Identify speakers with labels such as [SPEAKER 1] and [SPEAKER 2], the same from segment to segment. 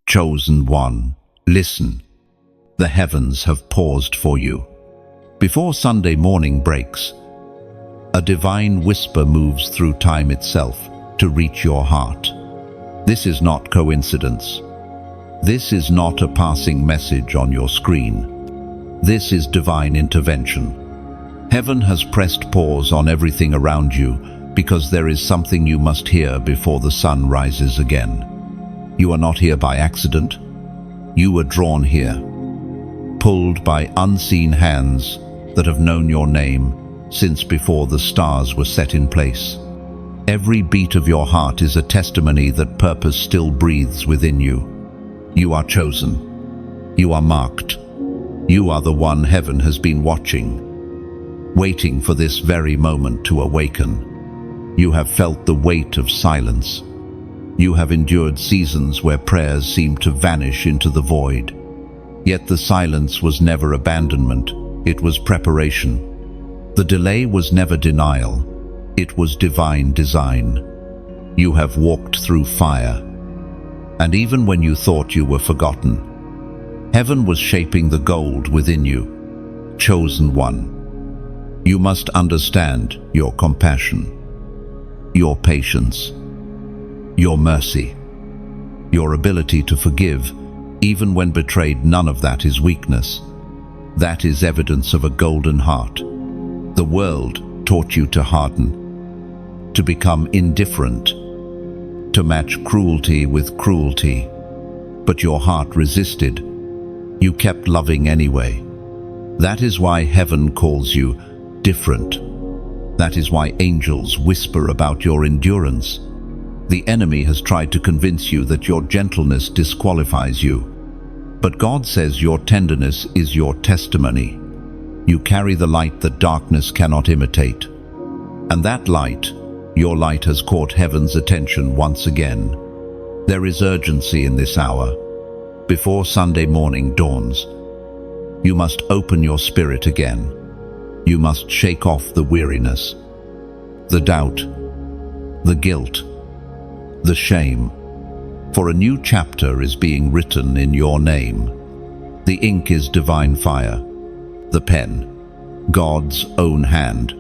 [SPEAKER 1] Chosen one, listen. The heavens have paused for you. Before Sunday morning breaks, a divine whisper moves through time itself to reach your heart. This is not coincidence. This is not a passing message on your screen. This is divine intervention. Heaven has pressed pause on everything around you because there is something you must hear before the sun rises again. You are not here by accident. You were drawn here, pulled by unseen hands that have known your name since before the stars were set in place. Every beat of your heart is a testimony that purpose still breathes within you. You are chosen. You are marked. You are the one heaven has been watching, waiting for this very moment to awaken. You have felt the weight of silence. You have endured seasons where prayers seemed to vanish into the void. Yet the silence was never abandonment, it was preparation. The delay was never denial, it was divine design. You have walked through fire, and even when you thought you were forgotten, heaven was shaping the gold within you. Chosen one, you must understand your compassion, your patience, your mercy, your ability to forgive, even when betrayed. None of that is weakness. That is evidence of a golden heart. The world taught you to harden, to become indifferent, to match cruelty with cruelty. But your heart resisted. You kept loving anyway. That is why heaven calls you different. That is why angels whisper about your endurance. The enemy has tried to convince you that your gentleness disqualifies you. But God says your tenderness is your testimony. You carry the light that darkness cannot imitate. And that light, your light, has caught heaven's attention once again. There is urgency in this hour. Before Sunday morning dawns, you must open your spirit again. You must shake off the weariness, the doubt, the guilt, the shame, for a new chapter is being written in your name. The ink is divine fire, the pen, God's own hand.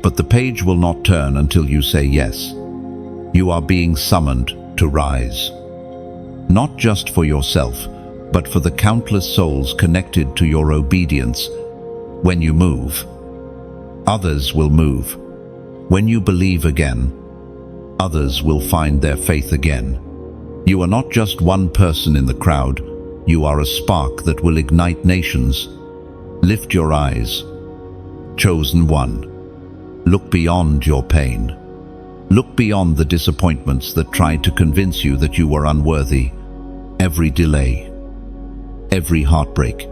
[SPEAKER 1] But the page will not turn until you say yes. You are being summoned to rise, not just for yourself, but for the countless souls connected to your obedience. When you move, others will move. When you believe again, others will find their faith again. You are not just one person in the crowd. You are a spark that will ignite nations. Lift your eyes. Chosen one. Look beyond your pain. Look beyond the disappointments that tried to convince you that you were unworthy. Every delay, every heartbreak,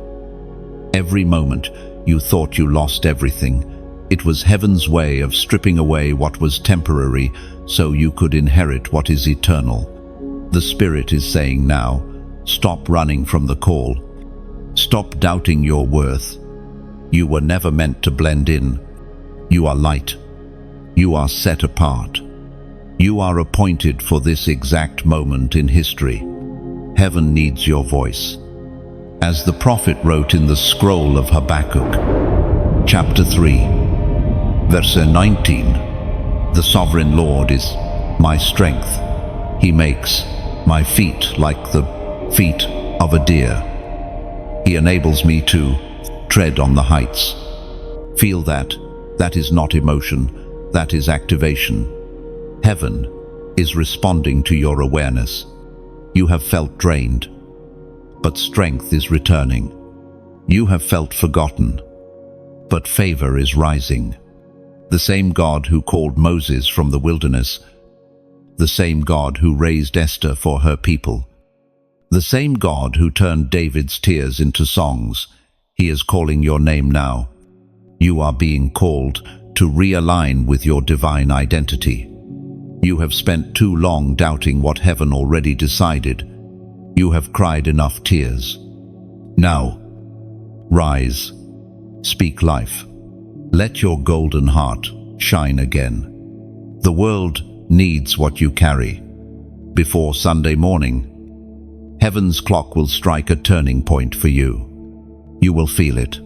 [SPEAKER 1] every moment you thought you lost everything, it was heaven's way of stripping away what was temporary so you could inherit what is eternal. The Spirit is saying now, stop running from the call. Stop doubting your worth. You were never meant to blend in. You are light. You are set apart. You are appointed for this exact moment in history. Heaven needs your voice. As the prophet wrote in the scroll of Habakkuk, chapter 3, verse 19, the sovereign Lord is my strength. He makes my feet like the feet of a deer. He enables me to tread on the heights. Feel that. That is not emotion, that is activation. Heaven is responding to your awareness. You have felt drained, but strength is returning. You have felt forgotten, but favor is rising. The same God who called Moses from the wilderness, the same God who raised Esther for her people, the same God who turned David's tears into songs, he is calling your name now. You are being called to realign with your divine identity. You have spent too long doubting what heaven already decided. You have cried enough tears. Now, rise, speak life. Let your golden heart shine again. The world needs what you carry. Before Sunday morning, Heaven's clock will strike a turning point for you. You will feel it.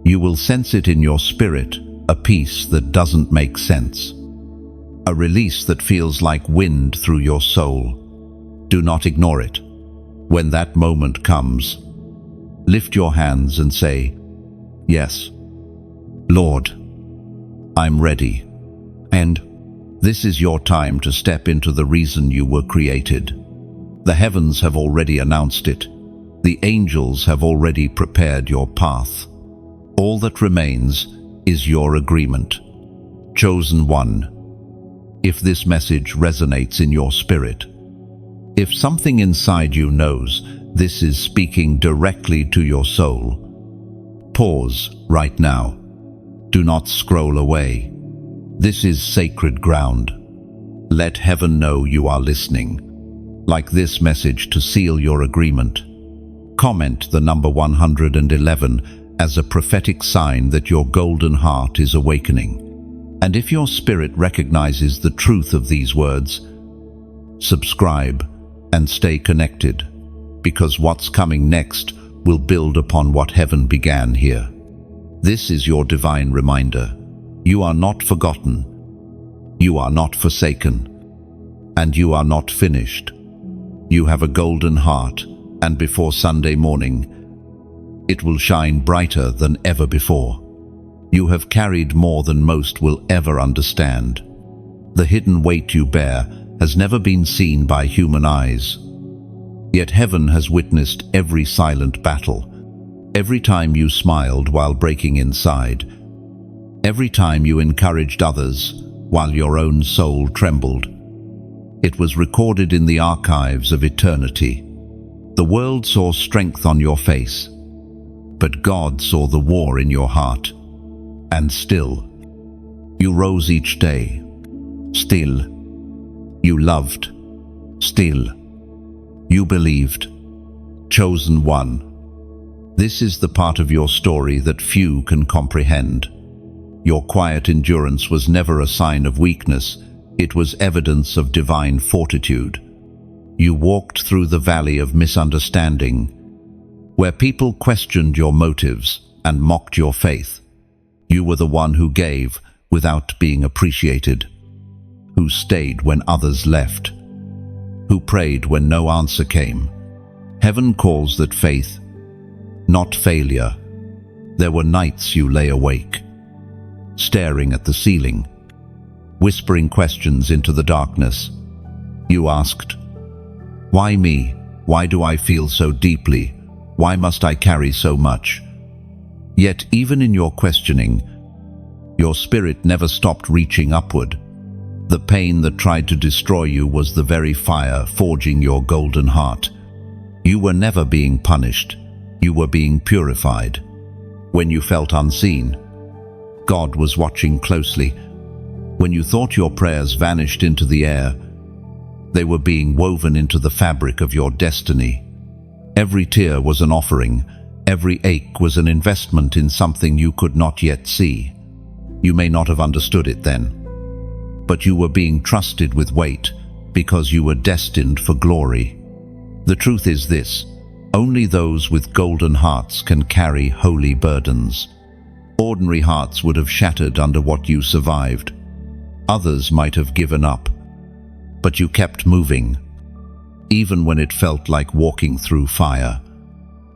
[SPEAKER 1] You will sense it in your spirit, a peace that doesn't make sense. A release that feels like wind through your soul. Do not ignore it. When that moment comes, lift your hands and say, "Yes, Lord, I'm ready." And this is your time to step into the reason you were created. The heavens have already announced it. The angels have already prepared your path. All that remains is your agreement. Chosen one, if this message resonates in your spirit, if something inside you knows this is speaking directly to your soul, pause right now. Do not scroll away. This is sacred ground. Let heaven know you are listening. Like this message to seal your agreement. Comment the number 111 as a prophetic sign that your golden heart is awakening. And if your spirit recognizes the truth of these words, subscribe and stay connected, because what's coming next will build upon what heaven began here. This is your divine reminder. You are not forgotten. You are not forsaken. And you are not finished. You have a golden heart, and before Sunday morning, it will shine brighter than ever before. You have carried more than most will ever understand. The hidden weight you bear has never been seen by human eyes. Yet heaven has witnessed every silent battle, every time you smiled while breaking inside, every time you encouraged others while your own soul trembled. It was recorded in the archives of eternity. The world saw strength on your face, but God saw the war in your heart. And still, you rose each day. Still, you loved. Still, you believed. Chosen one. This is the part of your story that few can comprehend. Your quiet endurance was never a sign of weakness. It was evidence of divine fortitude. You walked through the valley of misunderstanding, where people questioned your motives and mocked your faith. You were the one who gave without being appreciated, who stayed when others left, who prayed when no answer came. Heaven calls that faith, not failure. There were nights you lay awake, staring at the ceiling, whispering questions into the darkness. You asked, "Why me? Why do I feel so deeply? Why must I carry so much?" Yet even in your questioning, your spirit never stopped reaching upward. The pain that tried to destroy you was the very fire forging your golden heart. You were never being punished. You were being purified. When you felt unseen, God was watching closely. When you thought your prayers vanished into the air, they were being woven into the fabric of your destiny. Every tear was an offering. Every ache was an investment in something you could not yet see. You may not have understood it then, but you were being trusted with weight because you were destined for glory. The truth is this: only those with golden hearts can carry holy burdens. Ordinary hearts would have shattered under what you survived. Others might have given up, but you kept moving, even when it felt like walking through fire.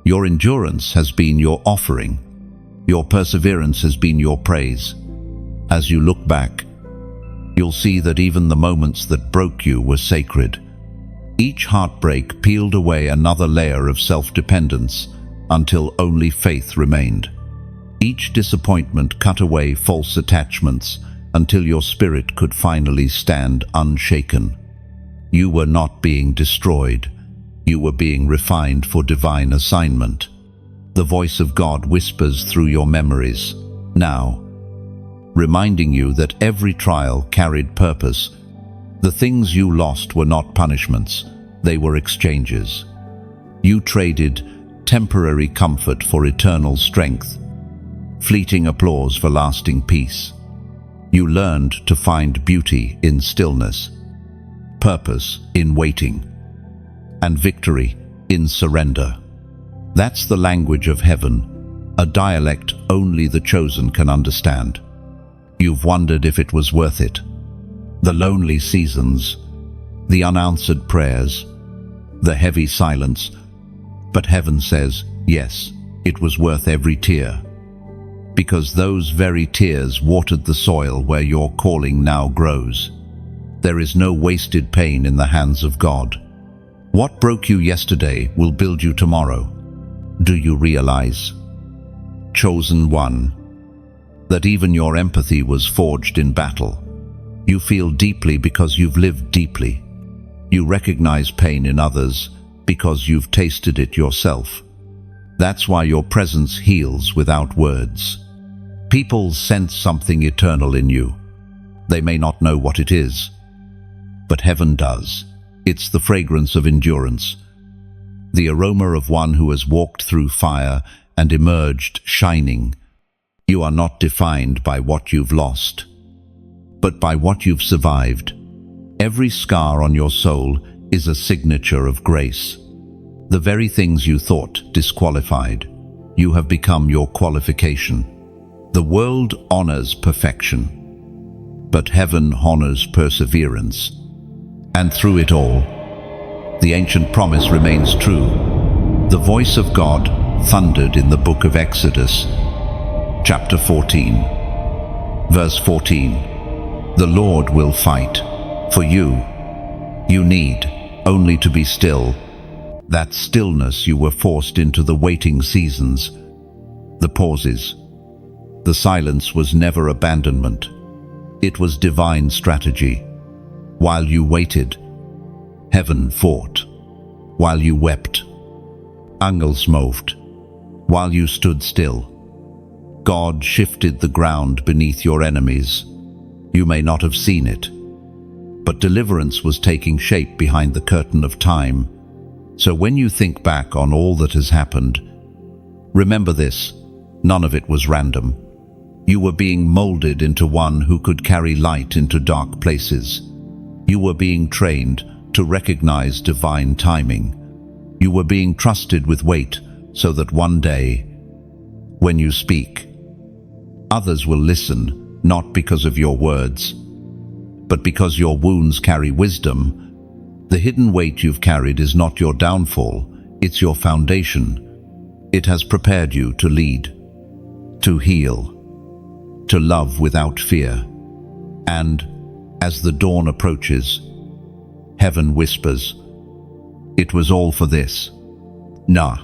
[SPEAKER 1] Your endurance has been your offering. Your perseverance has been your praise. As you look back, you'll see that even the moments that broke you were sacred. Each heartbreak peeled away another layer of self-dependence until only faith remained. Each disappointment cut away false attachments until your spirit could finally stand unshaken. You were not being destroyed. You were being refined for divine assignment. The voice of God whispers through your memories now, reminding you that every trial carried purpose. The things you lost were not punishments, they were exchanges. You traded temporary comfort for eternal strength, fleeting applause for lasting peace. You learned to find beauty in stillness, purpose in waiting, and victory in surrender. That's the language of heaven, a dialect only the chosen can understand. You've wondered if it was worth it. The lonely seasons, the unanswered prayers, the heavy silence. But heaven says, yes, it was worth every tear. Because those very tears watered the soil where your calling now grows. There is no wasted pain in the hands of God. What broke you yesterday will build you tomorrow. Do you realize, chosen one, that even your empathy was forged in battle? You feel deeply because you've lived deeply. You recognize pain in others because you've tasted it yourself. That's why your presence heals without words. People sense something eternal in you. They may not know what it is, but heaven does. It's the fragrance of endurance, the aroma of one who has walked through fire and emerged shining. You are not defined by what you've lost, but by what you've survived. Every scar on your soul is a signature of grace. The very things you thought disqualified, you have become your qualification. The world honors perfection, but heaven honors perseverance. And through it all, the ancient promise remains true. The voice of God thundered in the book of Exodus, chapter 14, verse 14. The Lord will fight for you. You need only to be still. That stillness you were forced into the waiting seasons, the pauses. The silence was never abandonment. It was divine strategy. While you waited, heaven fought. While you wept, angels moved. While you stood still, God shifted the ground beneath your enemies. You may not have seen it, but deliverance was taking shape behind the curtain of time. So when you think back on all that has happened, remember this: none of it was random. You were being molded into one who could carry light into dark places. You were being trained to recognize divine timing. You were being trusted with weight so that one day, when you speak, others will listen, not because of your words, but because your wounds carry wisdom. The hidden weight you've carried is not your downfall, it's your foundation. It has prepared you to lead, to heal, to love without fear. And as the dawn approaches, heaven whispers, it was all for this. Nah,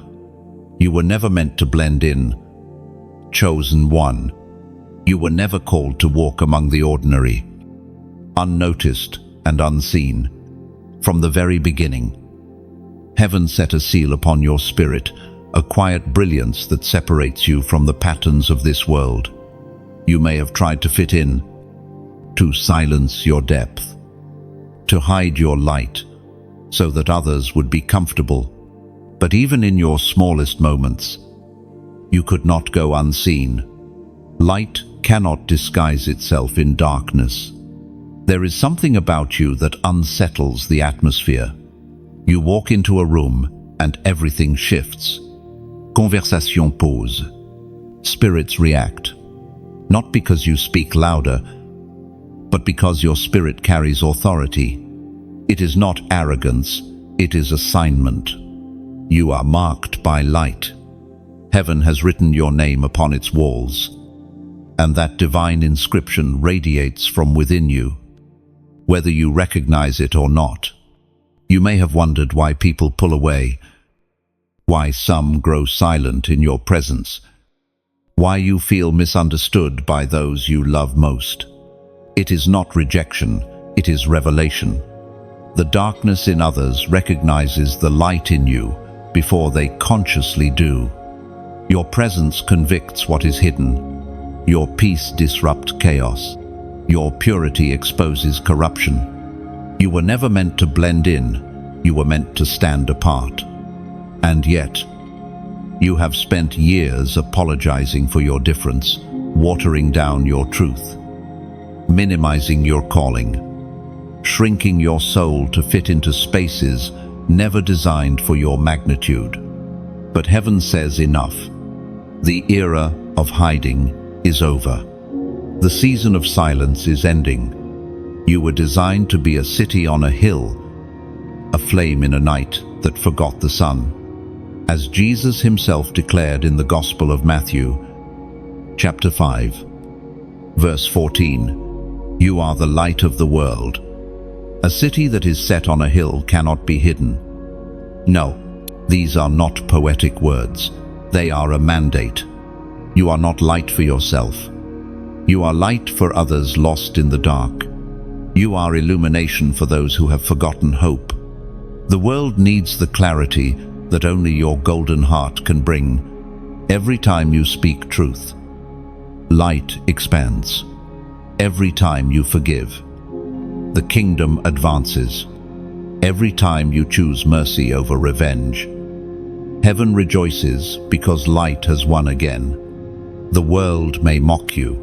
[SPEAKER 1] you were never meant to blend in. Chosen one, you were never called to walk among the ordinary, unnoticed and unseen. From the very beginning, heaven set a seal upon your spirit, a quiet brilliance that separates you from the patterns of this world. You may have tried to fit in, to silence your depth, to hide your light so that others would be comfortable. But even in your smallest moments, you could not go unseen. Light cannot disguise itself in darkness. There is something about you that unsettles the atmosphere. You walk into a room and everything shifts. Conversation pause. Spirits react. Not because you speak louder, but because your spirit carries authority. It is not arrogance, it is assignment. You are marked by light. Heaven has written your name upon its walls, and that divine inscription radiates from within you, whether you recognize it or not. You may have wondered why people pull away, why some grow silent in your presence, why you feel misunderstood by those you love most. It is not rejection, it is revelation. The darkness in others recognizes the light in you before they consciously do. Your presence convicts what is hidden. Your peace disrupts chaos. Your purity exposes corruption. You were never meant to blend in, you were meant to stand apart. And yet, you have spent years apologizing for your difference, watering down your truth, minimizing your calling, shrinking your soul to fit into spaces never designed for your magnitude. But heaven says enough. The era of hiding is over. The season of silence is ending. You were designed to be a city on a hill, a flame in a night that forgot the sun. As Jesus himself declared in the Gospel of Matthew, chapter 5, verse 14, "You are the light of the world. A city that is set on a hill cannot be hidden." No, these are not poetic words. They are a mandate. You are not light for yourself. You are light for others lost in the dark. You are illumination for those who have forgotten hope. The world needs the clarity that only your golden heart can bring. Every time you speak truth, light expands. Every time you forgive, the kingdom advances. Every time you choose mercy over revenge, heaven rejoices because light has won again. The world may mock you,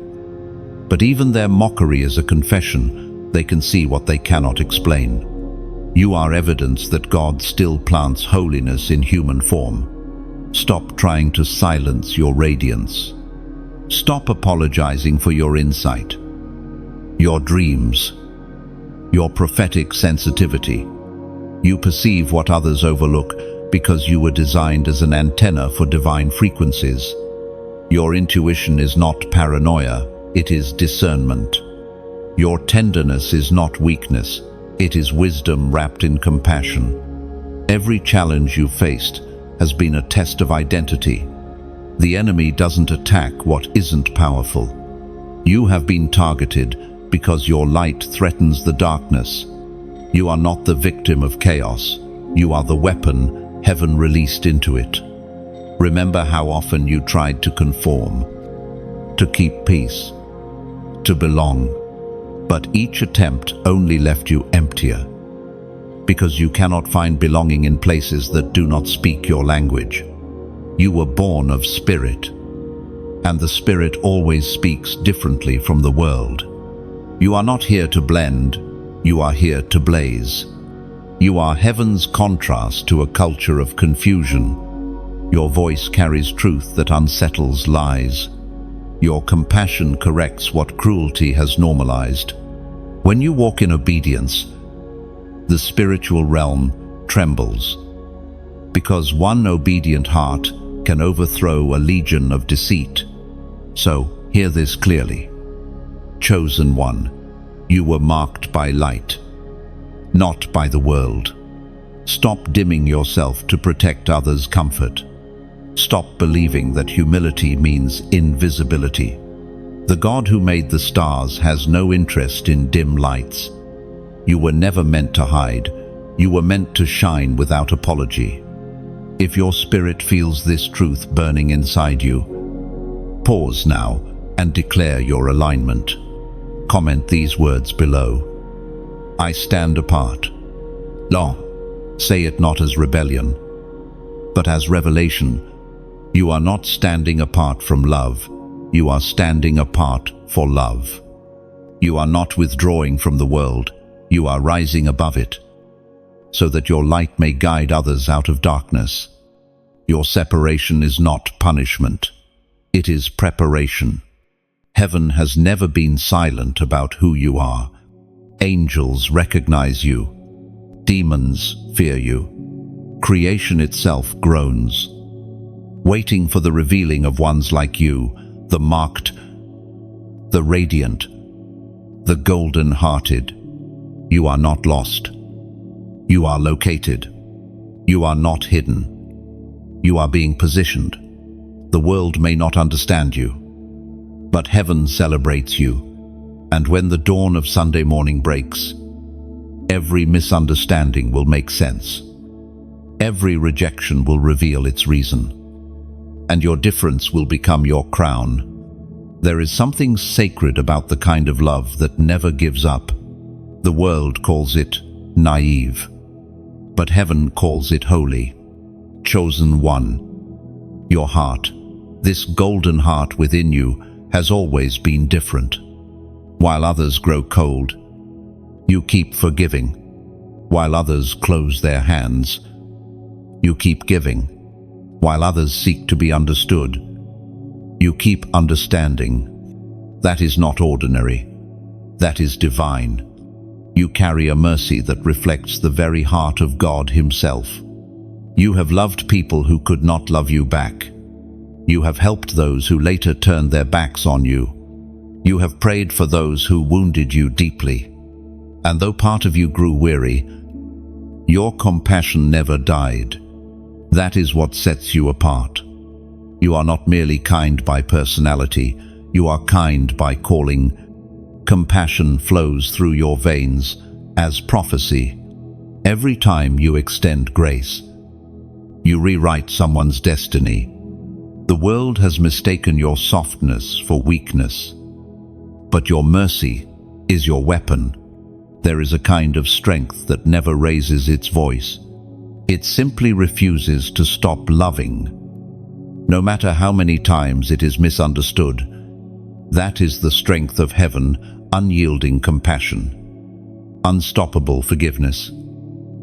[SPEAKER 1] but even their mockery is a confession. They can see what they cannot explain. You are evidence that God still plants holiness in human form. Stop trying to silence your radiance. Stop apologizing for your insight, your dreams, your prophetic sensitivity. You perceive what others overlook because you were designed as an antenna for divine frequencies. Your intuition is not paranoia, it is discernment. Your tenderness is not weakness, it is wisdom wrapped in compassion. Every challenge you faced has been a test of identity. The enemy doesn't attack what isn't powerful. You have been targeted because your light threatens the darkness. You are not the victim of chaos. You are the weapon heaven released into it. Remember how often you tried to conform, to keep peace, to belong. But each attempt only left you emptier, because you cannot find belonging in places that do not speak your language. You were born of spirit, and the spirit always speaks differently from the world. You are not here to blend, you are here to blaze. You are heaven's contrast to a culture of confusion. Your voice carries truth that unsettles lies. Your compassion corrects what cruelty has normalized. When you walk in obedience, the spiritual realm trembles, because one obedient heart can overthrow a legion of deceit. So, hear this clearly. Chosen one, you were marked by light, not by the world. Stop dimming yourself to protect others' comfort. Stop believing that humility means invisibility. The God who made the stars has no interest in dim lights. You were never meant to hide. You were meant to shine without apology. If your spirit feels this truth burning inside you, pause now and declare your alignment. Comment these words below. I stand apart. No, say it not as rebellion, but as revelation. You are not standing apart from love. You are standing apart for love. You are not withdrawing from the world. You are rising above it, so that your light may guide others out of darkness. Your separation is not punishment. It is preparation. Heaven has never been silent about who you are. Angels recognize you. Demons fear you. Creation itself groans, waiting for the revealing of ones like you, the marked, the radiant, the golden-hearted. You are not lost. You are located. You are not hidden. You are being positioned. The world may not understand you, but heaven celebrates you. And when the dawn of Sunday morning breaks, every misunderstanding will make sense. Every rejection will reveal its reason, and your difference will become your crown. There is something sacred about the kind of love that never gives up. The world calls it naive, but heaven calls it holy. Chosen one. Your heart, this golden heart within you, has always been different. While others grow cold, you keep forgiving. while others close their hands. You keep giving, while others seek to be understood. You keep understanding. That is not ordinary. That is divine. You carry a mercy that reflects the very heart of God Himself. You have loved people who could not love you back. You have helped those who later turned their backs on you. You have prayed for those who wounded you deeply. And though part of you grew weary, your compassion never died. That is what sets you apart. You are not merely kind by personality, you are kind by calling. Compassion flows through your veins as prophecy. Every time you extend grace, you rewrite someone's destiny. The world has mistaken your softness for weakness, but your mercy is your weapon. There is a kind of strength that never raises its voice. It simply refuses to stop loving. No matter how many times it is misunderstood, that is the strength of heaven, unyielding compassion, unstoppable forgiveness.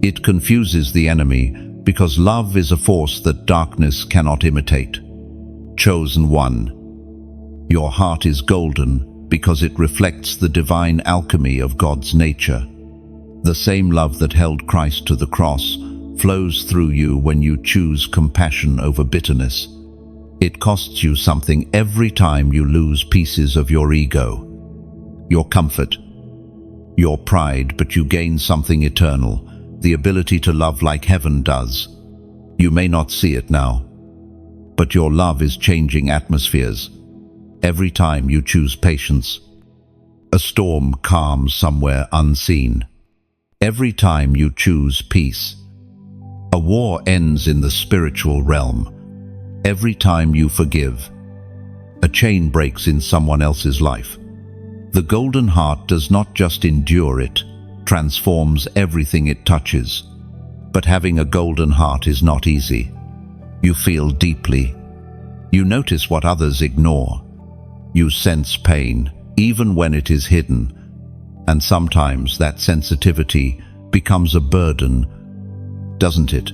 [SPEAKER 1] It confuses the enemy because love is a force that darkness cannot imitate. Chosen one, your heart is golden because it reflects the divine alchemy of God's nature. The same love that held Christ to the cross flows through you when you choose compassion over bitterness. It costs you something every time you lose pieces of your ego, your comfort, your pride, but you gain something eternal, the ability to love like heaven does. You may not see it now, but your love is changing atmospheres. Every time you choose patience, a storm calms somewhere unseen. Every time you choose peace, a war ends in the spiritual realm. Every time you forgive, a chain breaks in someone else's life. The golden heart does not just endure, it transforms everything it touches. But having a golden heart is not easy. You feel deeply. You notice what others ignore. You sense pain, even when it is hidden. And sometimes that sensitivity becomes a burden, doesn't it?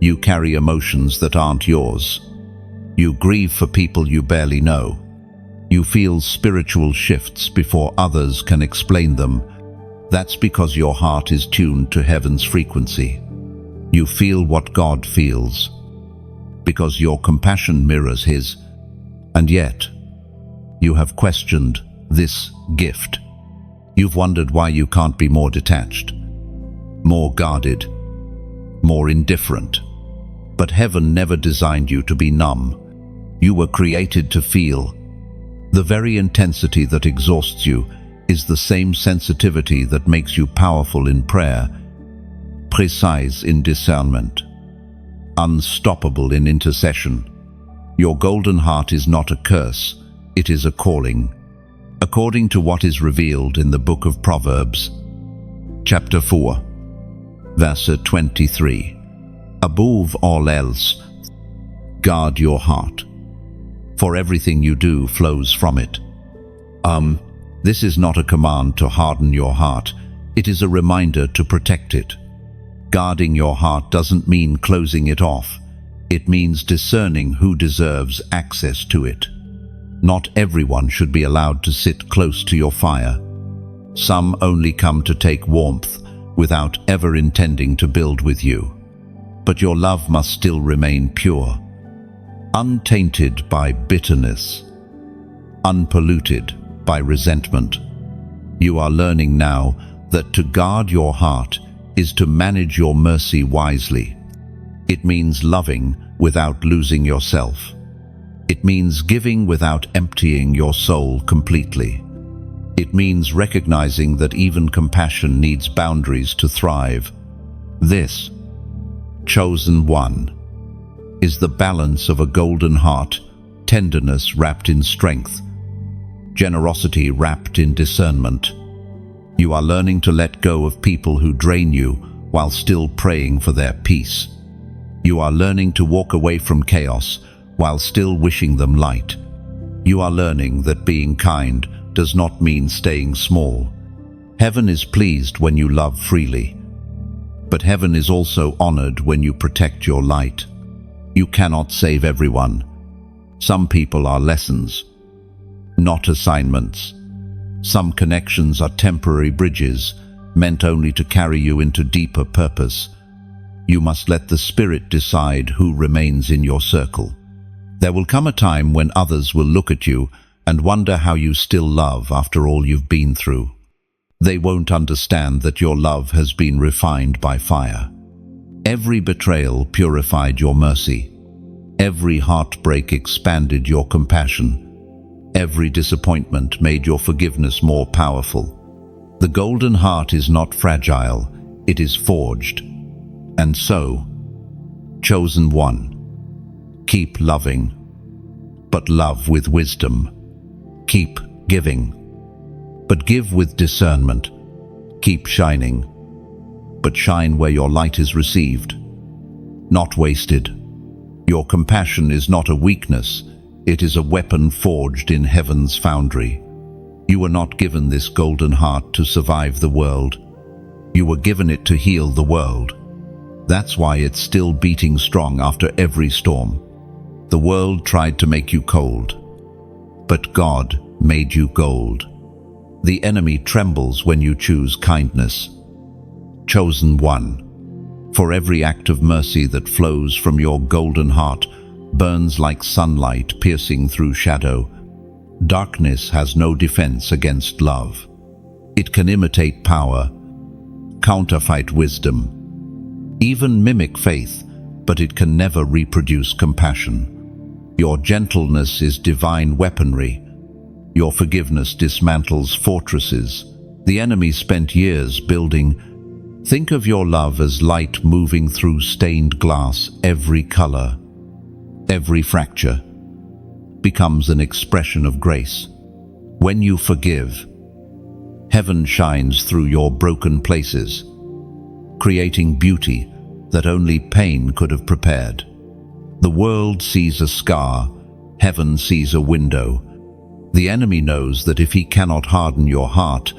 [SPEAKER 1] You carry emotions that aren't yours. You grieve for people you barely know. You feel spiritual shifts before others can explain them. That's because your heart is tuned to heaven's frequency. You feel what God feels, because your compassion mirrors His. And yet, you have questioned this gift. You've wondered why you can't be more detached, more guarded, more indifferent. But heaven never designed you to be numb. You were created to feel. The very intensity that exhausts you is the same sensitivity that makes you powerful in prayer, precise in discernment, unstoppable in intercession. Your golden heart is not a curse, it is a calling. According to what is revealed in the book of Proverbs, chapter 4, verse 23, above all else, guard your heart, for everything you do flows from it. This is not a command to harden your heart, it is a reminder to protect it. Guarding your heart doesn't mean closing it off, it means discerning who deserves access to it. Not everyone should be allowed to sit close to your fire. Some only come to take warmth without ever intending to build with you. But your love must still remain pure, untainted by bitterness, unpolluted by resentment. You are learning now that to guard your heart is to manage your mercy wisely. It means loving without losing yourself. It means giving without emptying your soul completely. It means recognizing that even compassion needs boundaries to thrive. This, chosen one, is the balance of a golden heart, tenderness wrapped in strength, generosity wrapped in discernment. You are learning to let go of people who drain you while still praying for their peace. You are learning to walk away from chaos while still wishing them light. You are learning that being kind does not mean staying small. Heaven is pleased when you love freely. But heaven is also honored when you protect your light. You cannot save everyone. Some people are lessons, not assignments. Some connections are temporary bridges, meant only to carry you into deeper purpose. You must let the Spirit decide who remains in your circle. There will come a time when others will look at you and wonder how you still love after all you've been through. They won't understand that your love has been refined by fire. Every betrayal purified your mercy. Every heartbreak expanded your compassion. Every disappointment made your forgiveness more powerful. The golden heart is not fragile, it is forged. And so, chosen one, keep loving, but love with wisdom. Keep giving, but give with discernment. Keep shining, but shine where your light is received, not wasted. Your compassion is not a weakness, it is a weapon forged in heaven's foundry. You were not given this golden heart to survive the world. You were given it to heal the world. That's why it's still beating strong after every storm. The world tried to make you cold, but God made you gold. The enemy trembles when you choose kindness. Chosen one, for every act of mercy that flows from your golden heart burns like sunlight piercing through shadow. Darkness has no defense against love. It can imitate power, counterfeit wisdom, even mimic faith, but it can never reproduce compassion. Your gentleness is divine weaponry. Your forgiveness dismantles fortresses the enemy spent years building. Think of your love as light moving through stained glass. Every color, every fracture becomes an expression of grace. When you forgive, heaven shines through your broken places, creating beauty that only pain could have prepared. The world sees a scar, heaven sees a window. The enemy knows that if he cannot harden your heart,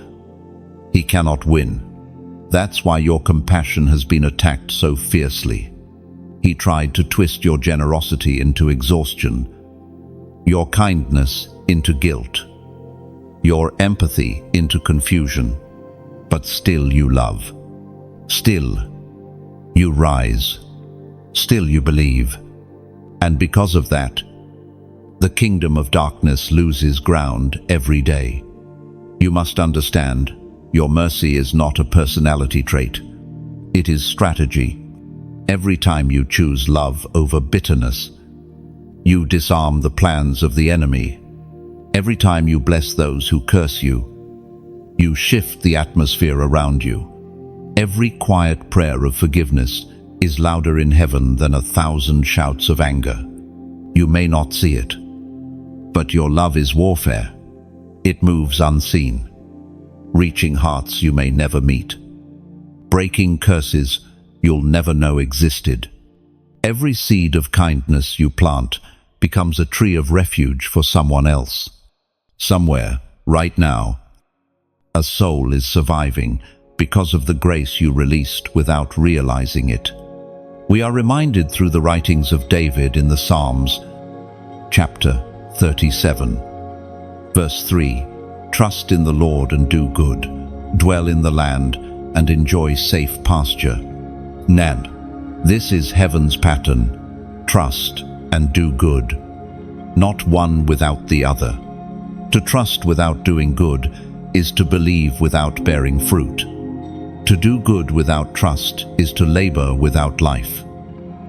[SPEAKER 1] he cannot win. That's why your compassion has been attacked so fiercely. He tried to twist your generosity into exhaustion, your kindness into guilt, your empathy into confusion. But still you love. Still you rise. Still you believe. And because of that, the kingdom of darkness loses ground every day. You must understand, your mercy is not a personality trait. It is strategy. Every time you choose love over bitterness, you disarm the plans of the enemy. Every time you bless those who curse you, you shift the atmosphere around you. Every quiet prayer of forgiveness is louder in heaven than 1,000 shouts of anger. You may not see it, but your love is warfare. It moves unseen, reaching hearts you may never meet, breaking curses you'll never know existed. Every seed of kindness you plant becomes a tree of refuge for someone else. Somewhere, right now, a soul is surviving because of the grace you released without realizing it. We are reminded through the writings of David in the Psalms, chapter 37, verse 3, "Trust in the Lord and do good, dwell in the land and enjoy safe pasture." Nan, this is heaven's pattern: trust and do good, not one without the other. To trust without doing good is to believe without bearing fruit. To do good without trust is to labor without life.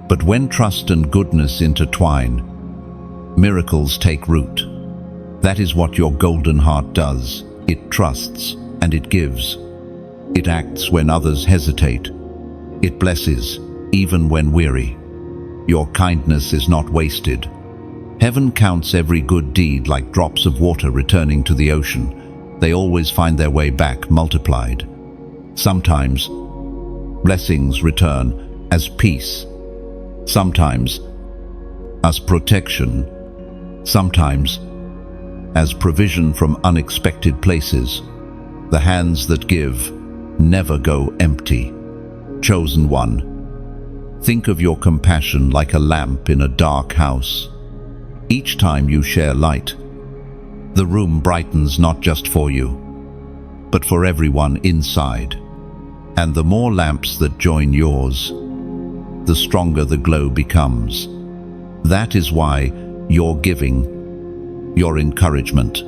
[SPEAKER 1] But when trust and goodness intertwine, miracles take root. That is what your golden heart does. It trusts and it gives. It acts when others hesitate. It blesses even when weary. Your kindness is not wasted. Heaven counts every good deed like drops of water returning to the ocean. They always find their way back multiplied. Sometimes blessings return as peace, sometimes as protection, sometimes as provision from unexpected places. The hands that give never go empty. Chosen one, think of your compassion like a lamp in a dark house. Each time you share light, the room brightens not just for you, but for everyone inside. And the more lamps that join yours, the stronger the glow becomes. That is why your giving, your encouragement,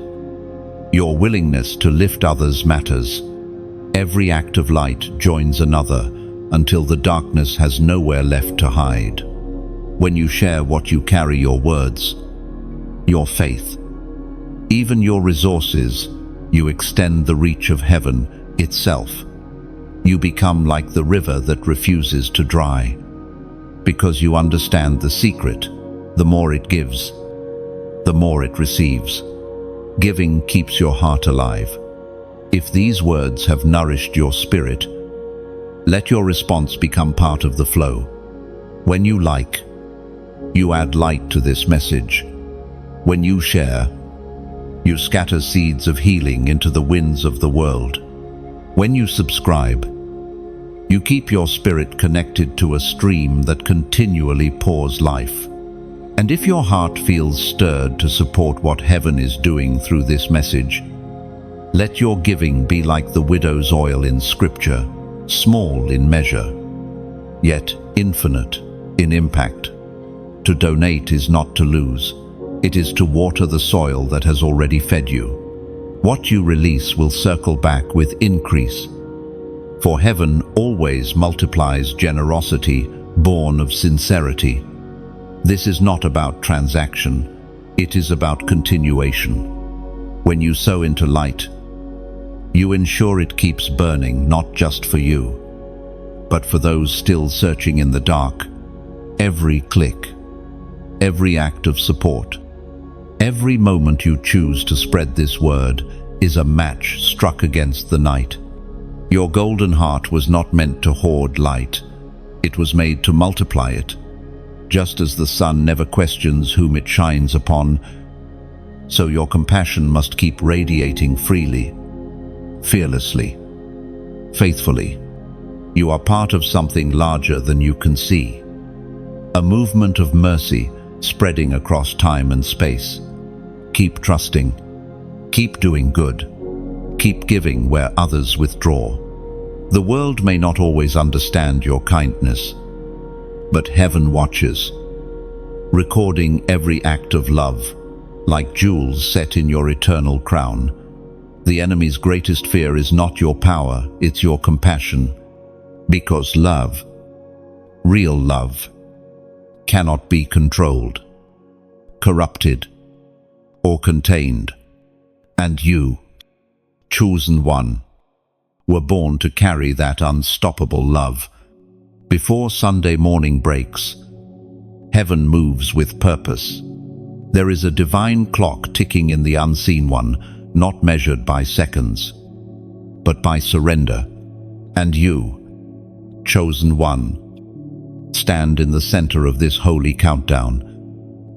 [SPEAKER 1] your willingness to lift others matters. Every act of light joins another until the darkness has nowhere left to hide. When you share what you carry, your words, your faith, even your resources, you extend the reach of heaven itself. You become like the river that refuses to dry, because you understand the secret. The more it gives, the more it receives. Giving keeps your heart alive. If these words have nourished your spirit, let your response become part of the flow. When you like, you add light to this message. When you share, you scatter seeds of healing into the winds of the world. When you subscribe, you keep your spirit connected to a stream that continually pours life. And if your heart feels stirred to support what heaven is doing through this message, let your giving be like the widow's oil in Scripture, small in measure, yet infinite in impact. To donate is not to lose. It is to water the soil that has already fed you. What you release will circle back with increase. For heaven always multiplies generosity born of sincerity. This is not about transaction, it is about continuation. When you sow into light, you ensure it keeps burning not just for you, but for those still searching in the dark. Every click, every act of support, every moment you choose to spread this word is a match struck against the night. Your golden heart was not meant to hoard light, it was made to multiply it. Just as the sun never questions whom it shines upon, so your compassion must keep radiating freely, fearlessly, faithfully. You are part of something larger than you can see. A movement of mercy spreading across time and space. Keep trusting. Keep doing good. Keep giving where others withdraw. The world may not always understand your kindness, but heaven watches, recording every act of love, like jewels set in your eternal crown. The enemy's greatest fear is not your power, it's your compassion. Because love, real love, cannot be controlled, corrupted, or contained. And you, chosen one, were born to carry that unstoppable love. Before Sunday morning breaks, heaven moves with purpose. There is a divine clock ticking in the unseen one, not measured by seconds, but by surrender. And you, chosen one, stand in the center of this holy countdown.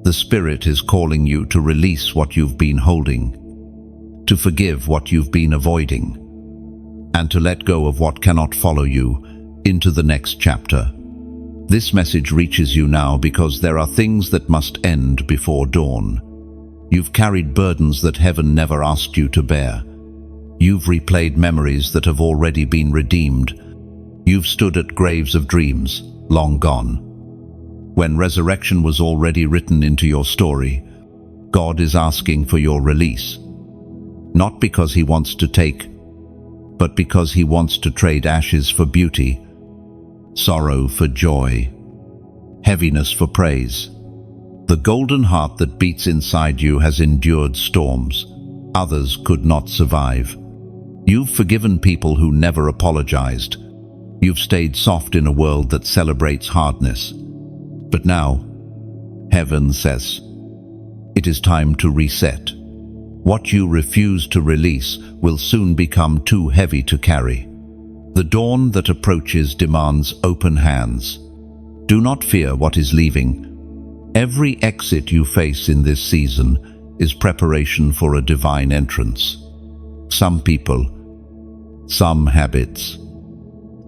[SPEAKER 1] The Spirit is calling you to release what you've been holding, to forgive what you've been avoiding, and to let go of what cannot follow you into the next chapter. This message reaches you now because there are things that must end before dawn. You've carried burdens that heaven never asked you to bear. You've replayed memories that have already been redeemed. You've stood at graves of dreams, long gone. When resurrection was already written into your story, God is asking for your release. Not because He wants to take, but because He wants to trade ashes for beauty, sorrow for joy, heaviness for praise. The golden heart that beats inside you has endured storms others could not survive. You've forgiven people who never apologized. You've stayed soft in a world that celebrates hardness. But now, heaven says, it is time to reset. What you refuse to release will soon become too heavy to carry. The dawn that approaches demands open hands. Do not fear what is leaving. Every exit you face in this season is preparation for a divine entrance. Some people, some habits,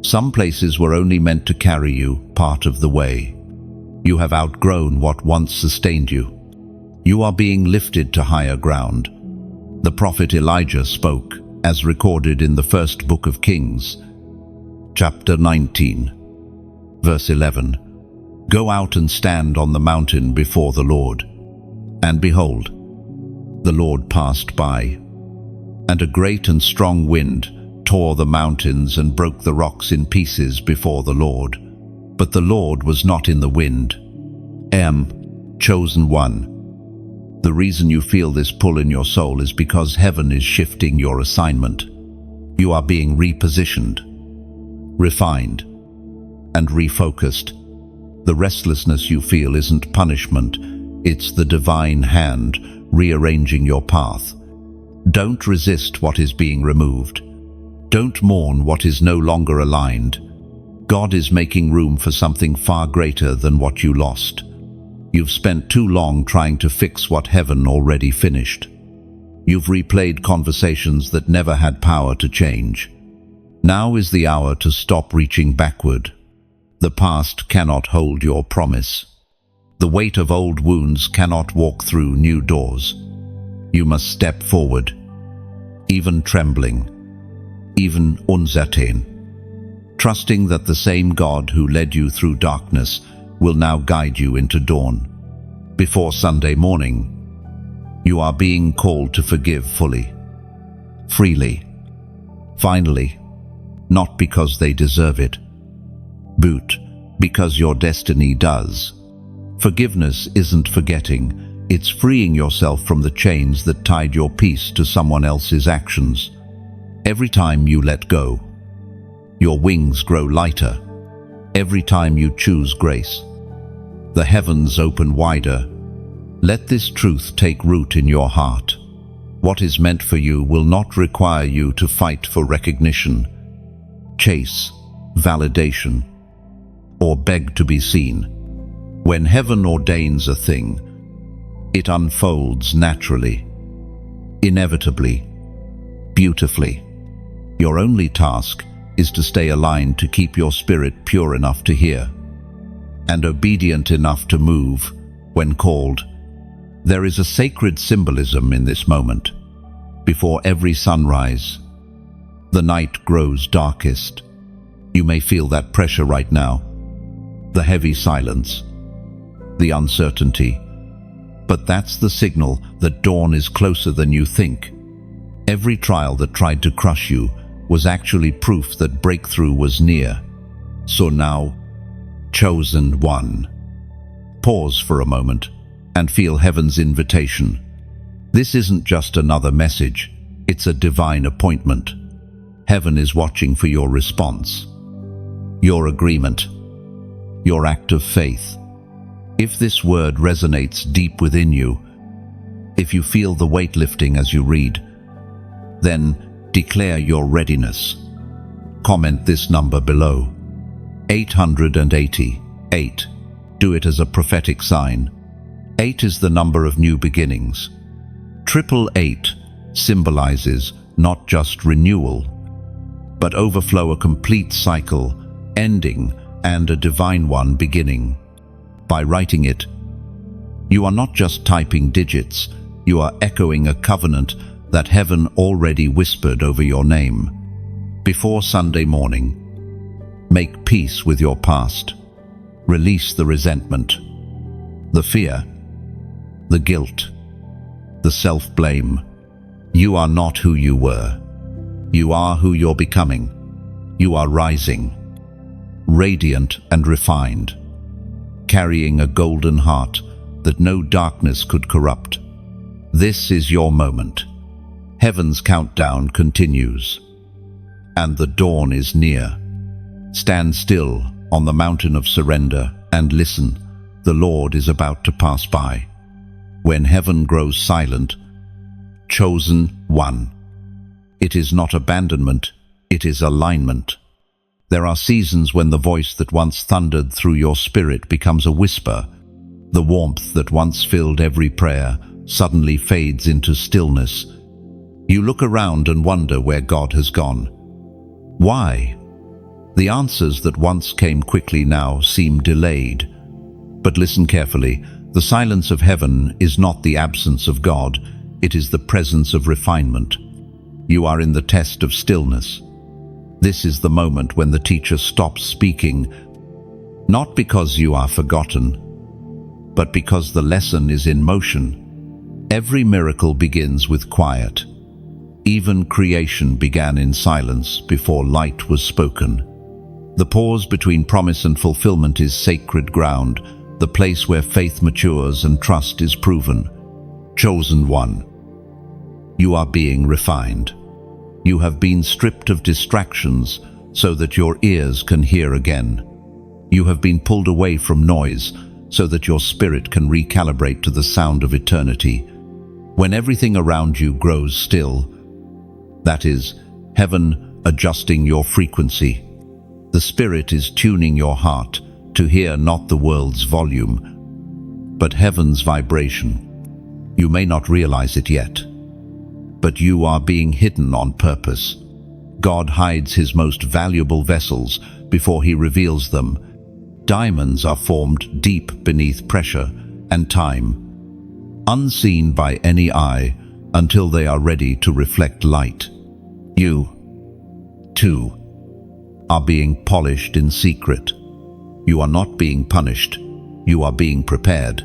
[SPEAKER 1] Some places were only meant to carry you part of the way. You have outgrown what once sustained you. You are being lifted to higher ground. The prophet Elijah spoke, as recorded in the first book of Kings, chapter 19, verse 11. Go out and stand on the mountain before the Lord. And behold, the Lord passed by, and a great and strong wind tore the mountains and broke the rocks in pieces before the Lord. But the Lord was not in the wind. Chosen one. The reason you feel this pull in your soul is because heaven is shifting your assignment. You are being repositioned, refined, and refocused. The restlessness you feel isn't punishment, it's the divine hand rearranging your path. Don't resist what is being removed. Don't mourn what is no longer aligned. God is making room for something far greater than what you lost. You've spent too long trying to fix what heaven already finished. You've replayed conversations that never had power to change. Now is the hour to stop reaching backward. The past cannot hold your promise. The weight of old wounds cannot walk through new doors. You must step forward, even trembling, even uncertain, trusting that the same God who led you through darkness will now guide you into dawn. Before Sunday morning, you are being called to forgive fully, freely, finally, not because they deserve it, but because your destiny does. Forgiveness isn't forgetting, it's freeing yourself from the chains that tied your peace to someone else's actions. Every time you let go, your wings grow lighter. Every time you choose grace, the heavens open wider. Let this truth take root in your heart. What is meant for you will not require you to fight for recognition, chase validation, or beg to be seen. When heaven ordains a thing, it unfolds naturally, inevitably, beautifully. Your only task is to stay aligned, to keep your spirit pure enough to hear, and obedient enough to move when called. There is a sacred symbolism in this moment. Before every sunrise, the night grows darkest. You may feel that pressure right now, the heavy silence, the uncertainty. But that's the signal that dawn is closer than you think. Every trial that tried to crush you was actually proof that breakthrough was near. So now, chosen one, pause for a moment and feel heaven's invitation. This isn't just another message, it's a divine appointment. Heaven is watching for your response, your agreement, your act of faith. If this word resonates deep within you, if you feel the weight lifting as you read, then declare your readiness. Comment this number below, 888. Do it as a prophetic sign. 8 is the number of new beginnings. 888 symbolizes not just renewal, but overflow, a complete cycle, ending, and a divine one beginning. By writing it, you are not just typing digits, you are echoing a covenant that heaven already whispered over your name. Before Sunday morning, make peace with your past. Release the resentment, the fear, the guilt, the self-blame. You are not who you were. You are who you're becoming. You are rising, radiant and refined, carrying a golden heart that no darkness could corrupt. This is your moment. Heaven's countdown continues, and the dawn is near. Stand still on the mountain of surrender and listen. The Lord is about to pass by. When heaven grows silent, chosen one. It is not abandonment, it is alignment. There are seasons when the voice that once thundered through your spirit becomes a whisper. The warmth that once filled every prayer suddenly fades into stillness. You look around and wonder where God has gone. Why? The answers that once came quickly now seem delayed. But listen carefully. The silence of heaven is not the absence of God, it is the presence of refinement. You are in the test of stillness. This is the moment when the teacher stops speaking, not because you are forgotten, but because the lesson is in motion. Every miracle begins with quiet. Even creation began in silence before light was spoken. The pause between promise and fulfillment is sacred ground, the place where faith matures and trust is proven. Chosen one, you are being refined. You have been stripped of distractions so that your ears can hear again. You have been pulled away from noise so that your spirit can recalibrate to the sound of eternity. When everything around you grows still, that is, heaven adjusting your frequency. The Spirit is tuning your heart to hear not the world's volume, but heaven's vibration. You may not realize it yet, but you are being hidden on purpose. God hides his most valuable vessels before he reveals them. Diamonds are formed deep beneath pressure and time, unseen by any eye until they are ready to reflect light. You, too, are being polished in secret. You are not being punished, you are being prepared.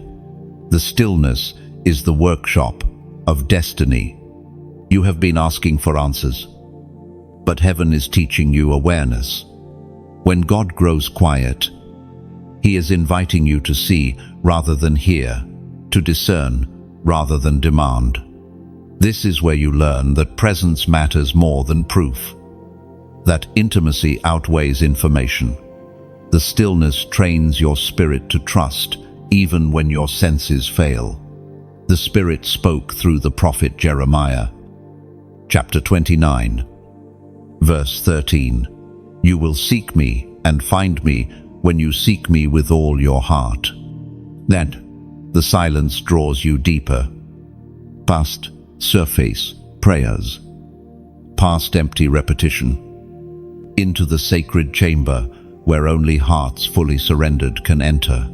[SPEAKER 1] The stillness is the workshop of destiny. You have been asking for answers, but heaven is teaching you awareness. When God grows quiet, he is inviting you to see rather than hear, to discern rather than demand. This is where you learn that presence matters more than proof, that intimacy outweighs information. The stillness trains your spirit to trust, even when your senses fail. The Spirit spoke through the prophet Jeremiah. Chapter 29, verse 13. You will seek me and find me when you seek me with all your heart. Then the silence draws you deeper, past surface prayers, past empty repetition, into the sacred chamber where only hearts fully surrendered can enter.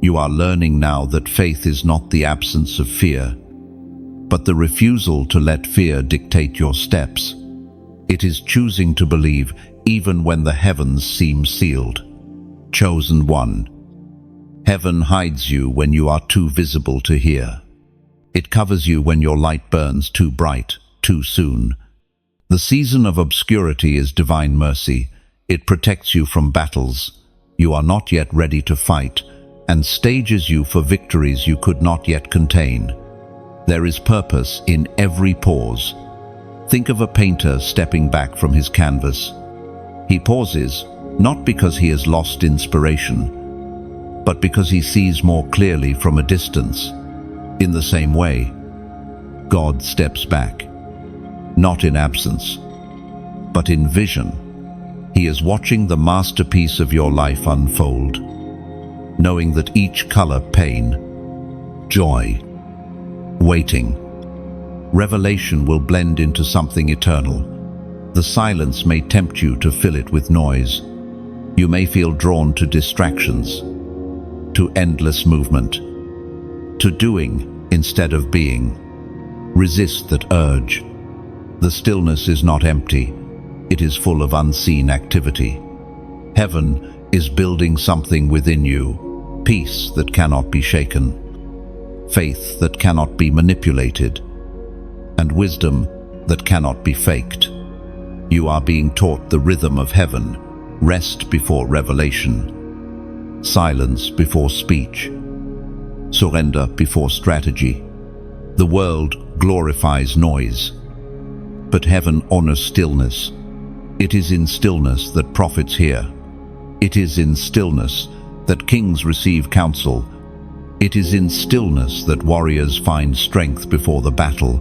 [SPEAKER 1] You are learning now that faith is not the absence of fear, but the refusal to let fear dictate your steps. It is choosing to believe even when the heavens seem sealed. Chosen one, heaven hides you when you are too visible to hear. It covers you when your light burns too bright, too soon. The season of obscurity is divine mercy. It protects you from battles you are not yet ready to fight, and stages you for victories you could not yet contain. There is purpose in every pause. Think of a painter stepping back from his canvas. He pauses, not because he has lost inspiration, but because he sees more clearly from a distance. In the same way, God steps back, not in absence, but in vision. He is watching the masterpiece of your life unfold, knowing that each color, pain, joy, waiting, revelation will blend into something eternal. The silence may tempt you to fill it with noise. You may feel drawn to distractions, to endless movement, to doing instead of being. Resist that urge. The stillness is not empty. It is full of unseen activity. Heaven is building something within you, peace that cannot be shaken, faith that cannot be manipulated, and wisdom that cannot be faked. You are being taught the rhythm of heaven, rest before revelation, silence before speech, surrender before strategy. The world glorifies noise, but heaven honors stillness. It is in stillness that prophets hear. It is in stillness that kings receive counsel. It is in stillness that warriors find strength before the battle.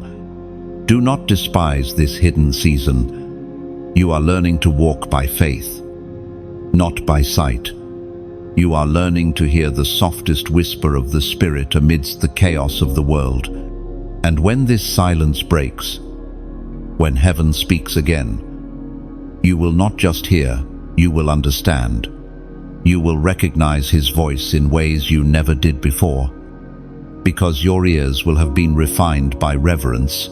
[SPEAKER 1] Do not despise this hidden season. You are learning to walk by faith, not by sight. You are learning to hear the softest whisper of the Spirit amidst the chaos of the world. And when this silence breaks, when heaven speaks again, you will not just hear, you will understand. You will recognize his voice in ways you never did before, because your ears will have been refined by reverence.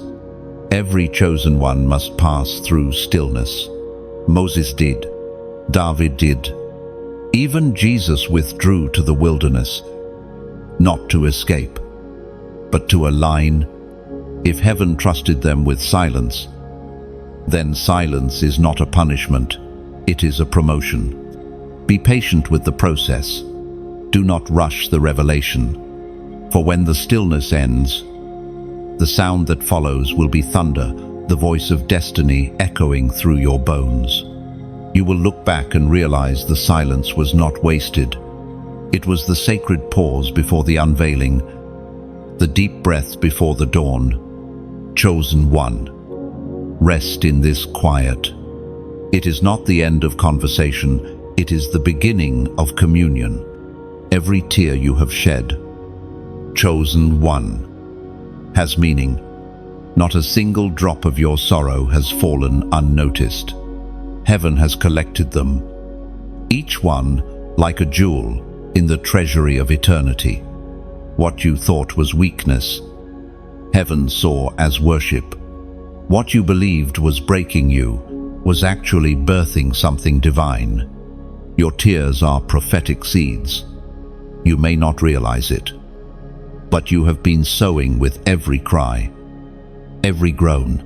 [SPEAKER 1] Every chosen one must pass through stillness. Moses did. David did. Even Jesus withdrew to the wilderness, not to escape, but to align. If heaven trusted them with silence, then silence is not a punishment, it is a promotion. Be patient with the process. Do not rush the revelation, for when the stillness ends, the sound that follows will be thunder, the voice of destiny echoing through your bones. You will look back and realize the silence was not wasted. It was the sacred pause before the unveiling, the deep breath before the dawn. Chosen one, rest in this quiet. It is not the end of conversation, it is the beginning of communion. Every tear you have shed, chosen one, has meaning. Not a single drop of your sorrow has fallen unnoticed. Heaven has collected them, each one like a jewel in the treasury of eternity. What you thought was weakness, heaven saw as worship. What you believed was breaking you was actually birthing something divine. Your tears are prophetic seeds. You may not realize it, but you have been sowing with every cry, every groan,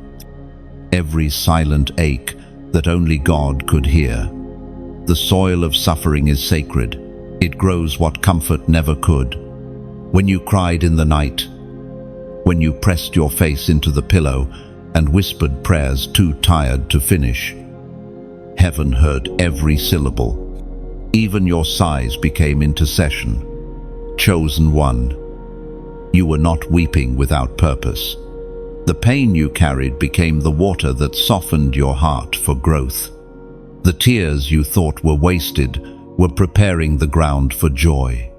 [SPEAKER 1] every silent ache that only God could hear. The soil of suffering is sacred. It grows what comfort never could. When you cried in the night, when you pressed your face into the pillow and whispered prayers too tired to finish, heaven heard every syllable. Even your sighs became intercession. Chosen one, you were not weeping without purpose. The pain you carried became the water that softened your heart for growth. The tears you thought were wasted were preparing the ground for joy.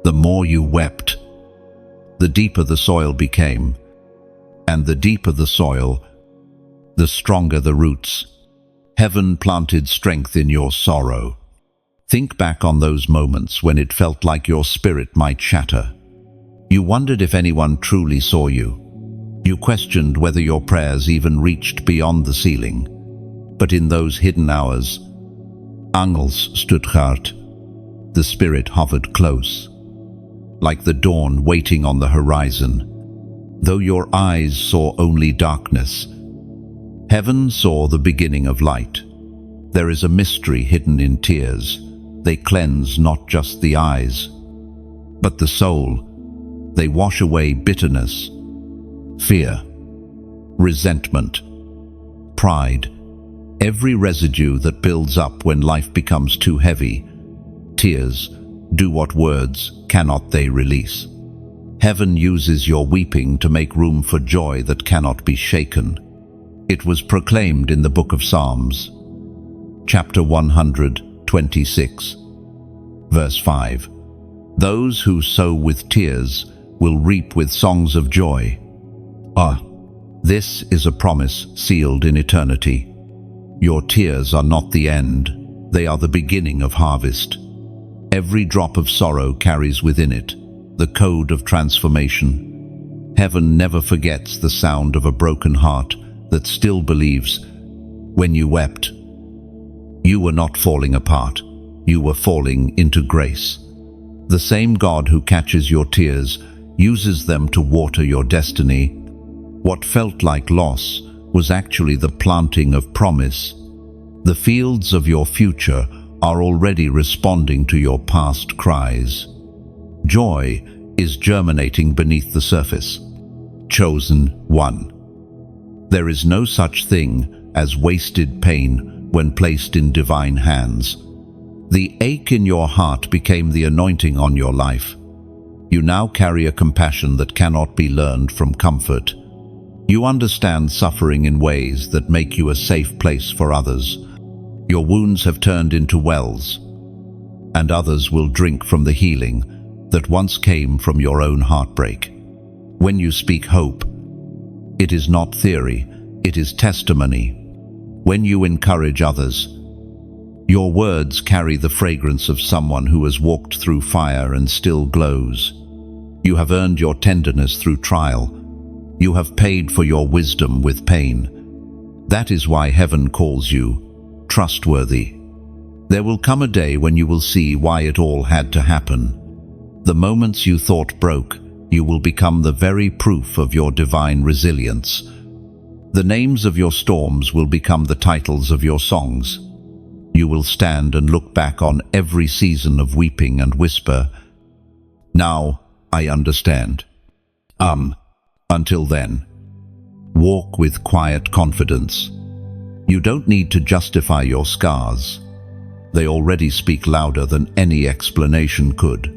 [SPEAKER 1] The more you wept, the deeper the soil became, and the deeper the soil, the stronger the roots. Heaven planted strength in your sorrow. Think back on those moments when it felt like your spirit might shatter. You wondered if anyone truly saw you. You questioned whether your prayers even reached beyond the ceiling. But in those hidden hours, Angels stood hard. The spirit hovered close, like the dawn waiting on the horizon. Though your eyes saw only darkness, heaven saw the beginning of light. There is a mystery hidden in tears. They cleanse not just the eyes, but the soul. They wash away bitterness, fear, resentment, pride, every residue that builds up when life becomes too heavy. Tears do what words cannot they release. Heaven uses your weeping to make room for joy that cannot be shaken. It was proclaimed in the book of Psalms, chapter 126, verse 5. Those who sow with tears will reap with songs of joy. This is a promise sealed in eternity. Your tears are not the end, they are the beginning of harvest. Every drop of sorrow carries within it the code of transformation. Heaven never forgets the sound of a broken heart that still believes. When you wept, you were not falling apart, you were falling into grace. The same God who catches your tears uses them to water your destiny. What felt like loss was actually the planting of promise. The fields of your future are already responding to your past cries. Joy is germinating beneath the surface. Chosen one. There is no such thing as wasted pain when placed in divine hands. The ache in your heart became the anointing on your life. You now carry a compassion that cannot be learned from comfort. You understand suffering in ways that make you a safe place for others. Your wounds have turned into wells, and others will drink from the healing that once came from your own heartbreak. When you speak hope, it is not theory, it is testimony. When you encourage others, Your words carry the fragrance of someone who has walked through fire and still glows. You have earned your tenderness through trial. You have paid for your wisdom with pain. That is why heaven calls you trustworthy. There will come a day when you will see why it all had to happen. The moments you thought broke, you will become the very proof of your divine resilience. The names of your storms will become the titles of your songs. You will stand and look back on every season of weeping and whisper, "Now I understand." Until then, walk with quiet confidence. You don't need to justify your scars. They already speak louder than any explanation could.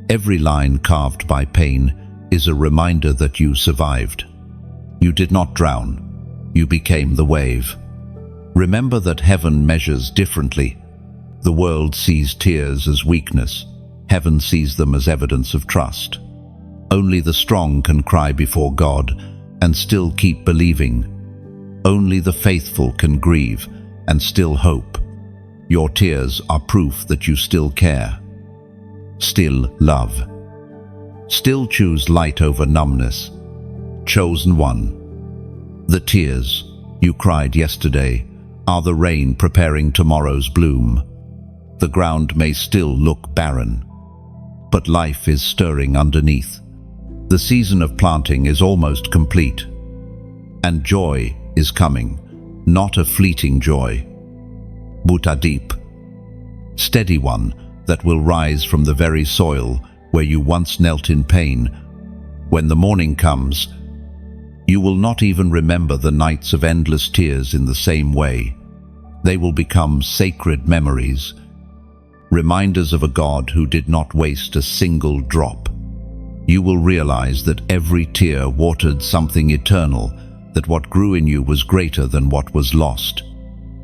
[SPEAKER 1] Every line carved by pain is a reminder that you survived. You did not drown. You became the wave. Remember that heaven measures differently. The world sees tears as weakness. Heaven sees them as evidence of trust. Only the strong can cry before God and still keep believing. Only the faithful can grieve and still hope. Your tears are proof that you still care, still love, still choose light over numbness. Chosen one. The tears you cried yesterday are the rain preparing tomorrow's bloom. The ground may still look barren, but life is stirring underneath. The season of planting is almost complete, and joy is coming, not a fleeting joy, but a deep, steady one that will rise from the very soil where you once knelt in pain. When the morning comes, you will not even remember the nights of endless tears in the same way. They will become sacred memories, reminders of a God who did not waste a single drop. You will realize that every tear watered something eternal, that what grew in you was greater than what was lost.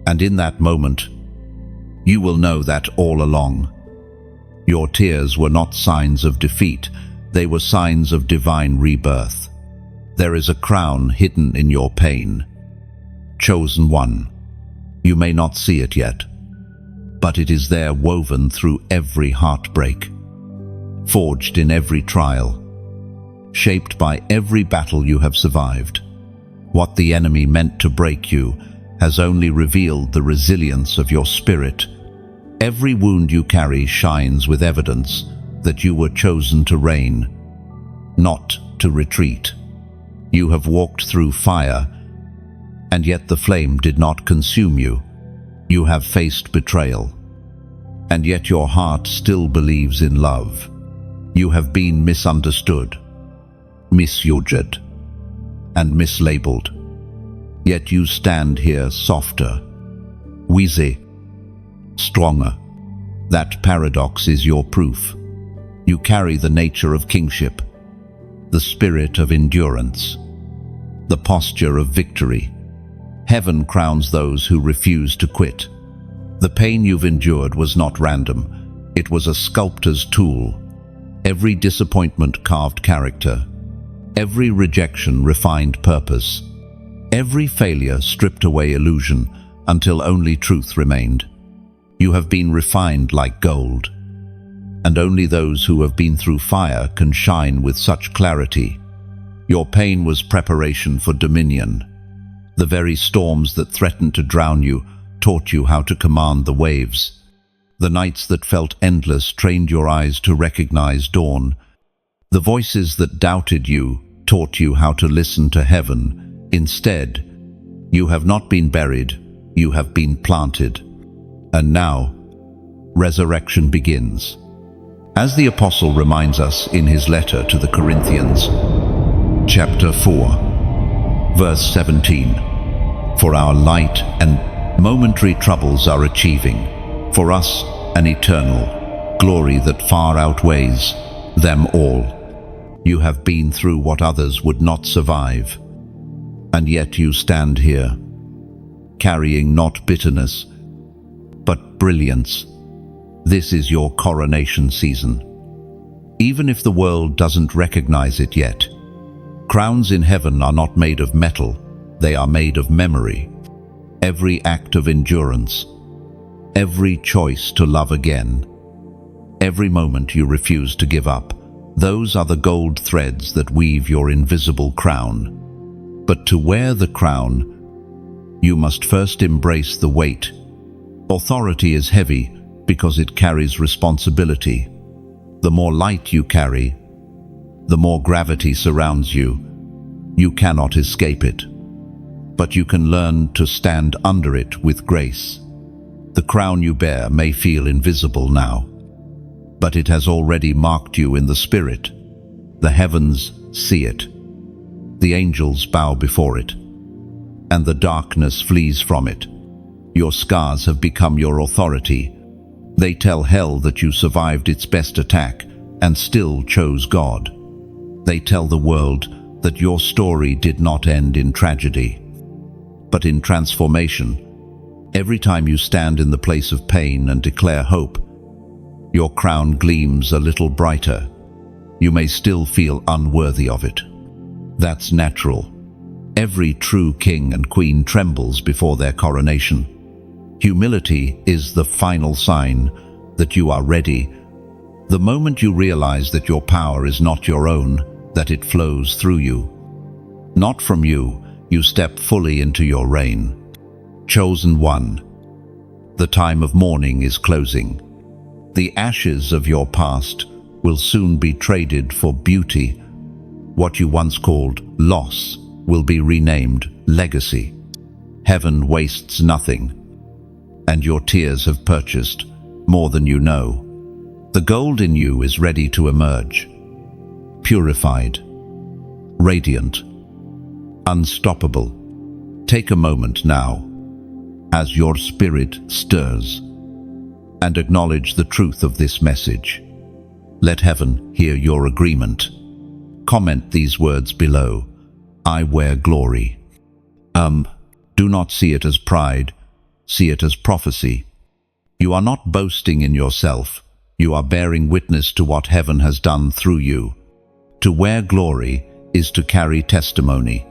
[SPEAKER 1] And in that moment, you will know that all along. Your tears were not signs of defeat, they were signs of divine rebirth. There is a crown hidden in your pain. Chosen one. You may not see it yet, but it is there, woven through every heartbreak, forged in every trial, shaped by every battle you have survived. What the enemy meant to break you has only revealed the resilience of your spirit. Every wound you carry shines with evidence that you were chosen to reign, not to retreat. You have walked through fire, and yet the flame did not consume you. You have faced betrayal, and yet your heart still believes in love. You have been misunderstood, misused, and mislabeled. Yet you stand here softer, wiser, stronger. That paradox is your proof. You carry the nature of kingship, the spirit of endurance, the posture of victory. Heaven crowns those who refuse to quit. The pain you've endured was not random. It was a sculptor's tool. Every disappointment carved character. Every rejection refined purpose. Every failure stripped away illusion until only truth remained. You have been refined like gold, and only those who have been through fire can shine with such clarity. Your pain was preparation for dominion. The very storms that threatened to drown you taught you how to command the waves. The nights that felt endless trained your eyes to recognize dawn. The voices that doubted you taught you how to listen to heaven. Instead, you have not been buried, you have been planted. And now, resurrection begins. As the apostle reminds us in his letter to the Corinthians, chapter 4, verse 17, "For our light and momentary troubles are achieving for us an eternal glory that far outweighs them all." You have been through what others would not survive, and yet you stand here, carrying not bitterness, but brilliance. This is your coronation season. Even if the world doesn't recognize it yet, crowns in heaven are not made of metal, they are made of memory. Every act of endurance, every choice to love again, every moment you refuse to give up, those are the gold threads that weave your invisible crown. But to wear the crown, you must first embrace the weight. Authority is heavy because it carries responsibility. The more light you carry, the more gravity surrounds you. You cannot escape it, but you can learn to stand under it with grace. The crown you bear may feel invisible now, but it has already marked you in the spirit. The heavens see it. The angels bow before it, and the darkness flees from it. Your scars have become your authority. They tell hell that you survived its best attack and still chose God. They tell the world that your story did not end in tragedy, but in transformation. Every time you stand in the place of pain and declare hope, your crown gleams a little brighter. You may still feel unworthy of it. That's natural. Every true king and queen trembles before their coronation. Humility is the final sign that you are ready. The moment you realize that your power is not your own, that it flows through you, not from you, you step fully into your reign. Chosen one, the time of mourning is closing. The ashes of your past will soon be traded for beauty. What you once called loss will be renamed legacy. Heaven wastes nothing, and your tears have purchased more than you know. The gold in you is ready to emerge, purified, radiant, unstoppable. Take a moment now, as your spirit stirs, and acknowledge the truth of this message. Let heaven hear your agreement. Comment these words below. I wear glory. Do not see it as pride, see it as prophecy. You are not boasting in yourself. You are bearing witness to what heaven has done through you. To wear glory is to carry testimony.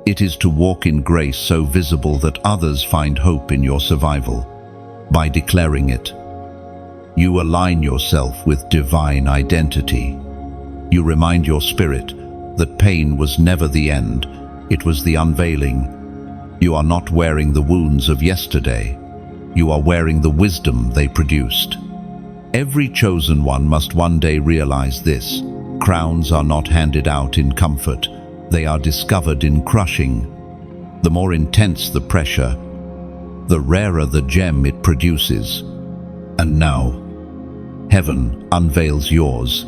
[SPEAKER 1] It is to walk in grace so visible that others find hope in your survival. By declaring it, you align yourself with divine identity. You remind your spirit that pain was never the end, it was the unveiling. You are not wearing the wounds of yesterday. You are wearing the wisdom they produced. Every chosen one must one day realize this. Crowns are not handed out in comfort. They are discovered in crushing. The more intense the pressure, the rarer the gem it produces. And now, heaven unveils yours.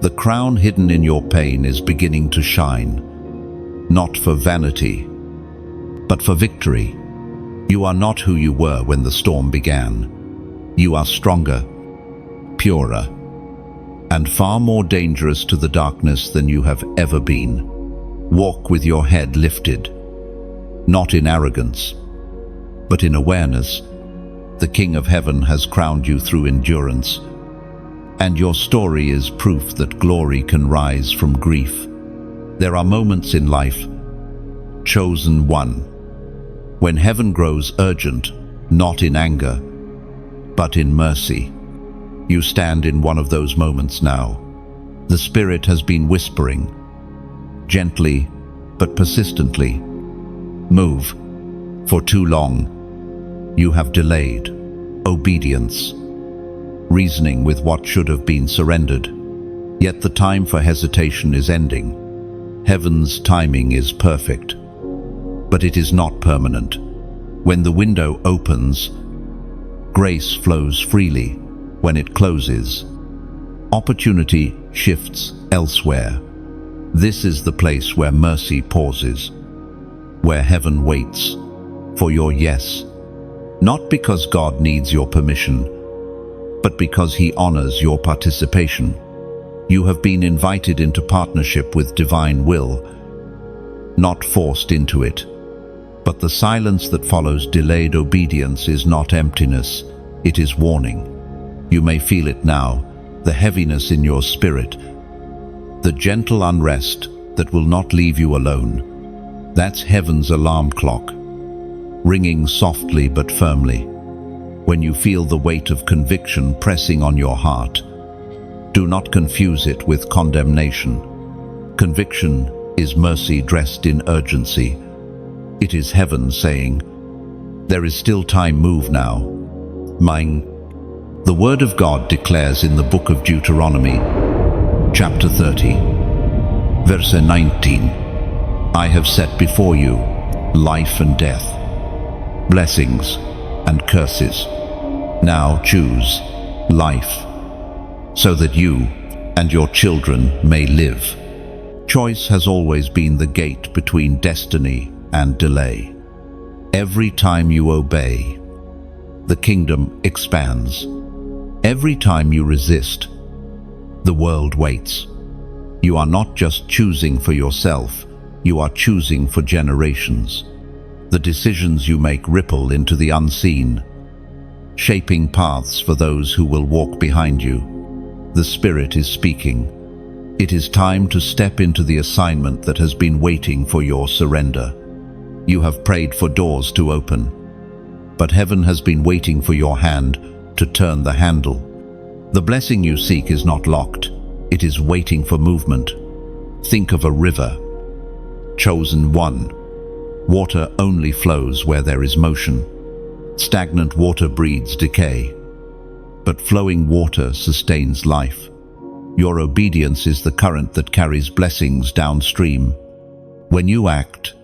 [SPEAKER 1] The crown hidden in your pain is beginning to shine, not for vanity, but for victory. You are not who you were when the storm began. You are stronger, purer, and far more dangerous to the darkness than you have ever been. Walk with your head lifted, not in arrogance, but in awareness. The King of Heaven has crowned you through endurance, and your story is proof that glory can rise from grief. There are moments in life, chosen one, when heaven grows urgent, not in anger, but in mercy. You stand in one of those moments now. The Spirit has been whispering, gently but persistently, move. For too long, you have delayed obedience, reasoning with what should have been surrendered. Yet the time for hesitation is ending. Heaven's timing is perfect, but it is not permanent. When the window opens, grace flows freely. When it closes, opportunity shifts elsewhere. This is the place where mercy pauses, where heaven waits for your yes, not because God needs your permission, but because He honors your participation. You have been invited into partnership with divine will, not forced into it. But the silence that follows delayed obedience is not emptiness, it is warning. You may feel it now, the heaviness in your spirit, the gentle unrest that will not leave you alone. That's heaven's alarm clock, ringing softly but firmly. When you feel the weight of conviction pressing on your heart, do not confuse it with condemnation. Conviction is mercy dressed in urgency. It is heaven saying, "There is still time, move now." Mine. The Word of God declares in the book of Deuteronomy, chapter 30, verse 19, "I have set before you life and death, blessings and curses. Now choose life, so that you and your children may live." Choice has always been the gate between destiny and delay. Every time you obey, the kingdom expands. Every time you resist, the world waits. You are not just choosing for yourself, you are choosing for generations. The decisions you make ripple into the unseen, shaping paths for those who will walk behind you. The Spirit is speaking. It is time to step into the assignment that has been waiting for your surrender. You have prayed for doors to open, but heaven has been waiting for your hand to turn the handle. The blessing you seek is not locked. It is waiting for movement. Think of a river. Chosen one. Water only flows where there is motion. Stagnant water breeds decay, but flowing water sustains life. Your obedience is the current that carries blessings downstream. When you act,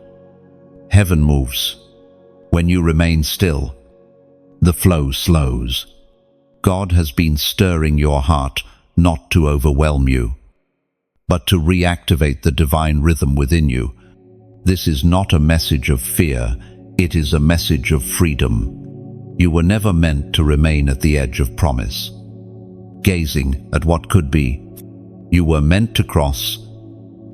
[SPEAKER 1] heaven moves. When you remain still, the flow slows. God has been stirring your heart not to overwhelm you, but to reactivate the divine rhythm within you. This is not a message of fear, it is a message of freedom. You were never meant to remain at the edge of promise, gazing at what could be. You were meant to cross.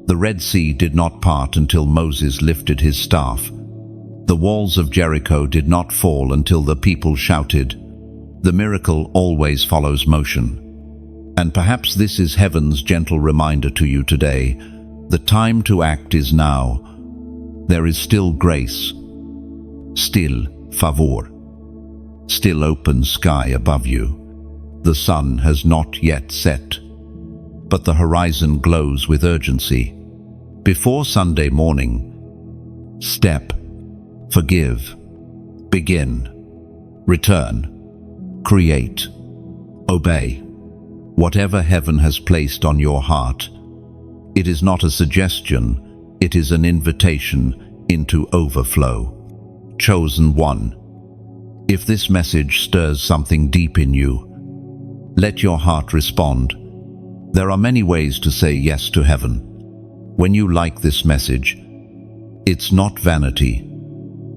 [SPEAKER 1] The Red Sea did not part until Moses lifted his staff. The walls of Jericho did not fall until the people shouted. The miracle always follows motion. And perhaps this is heaven's gentle reminder to you today. The time to act is now. There is still grace, still favor, still open sky above you. The sun has not yet set, but the horizon glows with urgency. Before Sunday morning, step, forgive, begin, return, create, obey. Whatever heaven has placed on your heart, it is not a suggestion, it is an invitation into overflow. Chosen one. If this message stirs something deep in you, let your heart respond. There are many ways to say yes to heaven. When you like this message, it's not vanity,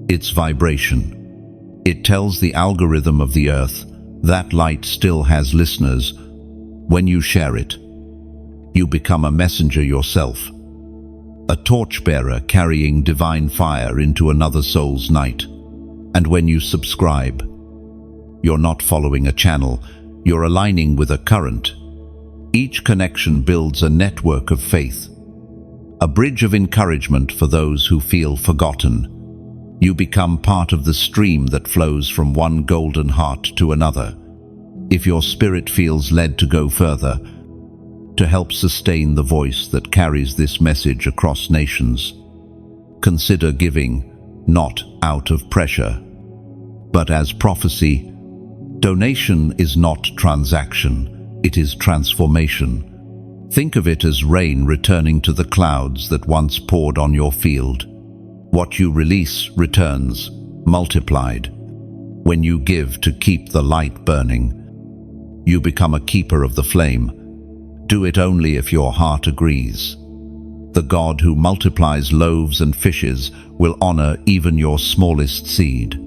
[SPEAKER 1] it's vibration. It tells the algorithm of the earth that light still has listeners. When you share it, you become a messenger yourself, a torchbearer carrying divine fire into another soul's night. And when you subscribe, you're not following a channel, you're aligning with a current. Each connection builds a network of faith, a bridge of encouragement for those who feel forgotten. You become part of the stream that flows from one golden heart to another. If your spirit feels led to go further, to help sustain the voice that carries this message across nations, consider giving, not out of pressure, but as prophecy. Donation is not transaction, it is transformation. Think of it as rain returning to the clouds that once poured on your field. What you release returns, multiplied. When you give to keep the light burning, you become a keeper of the flame. Do it only if your heart agrees. The God who multiplies loaves and fishes will honor even your smallest seed.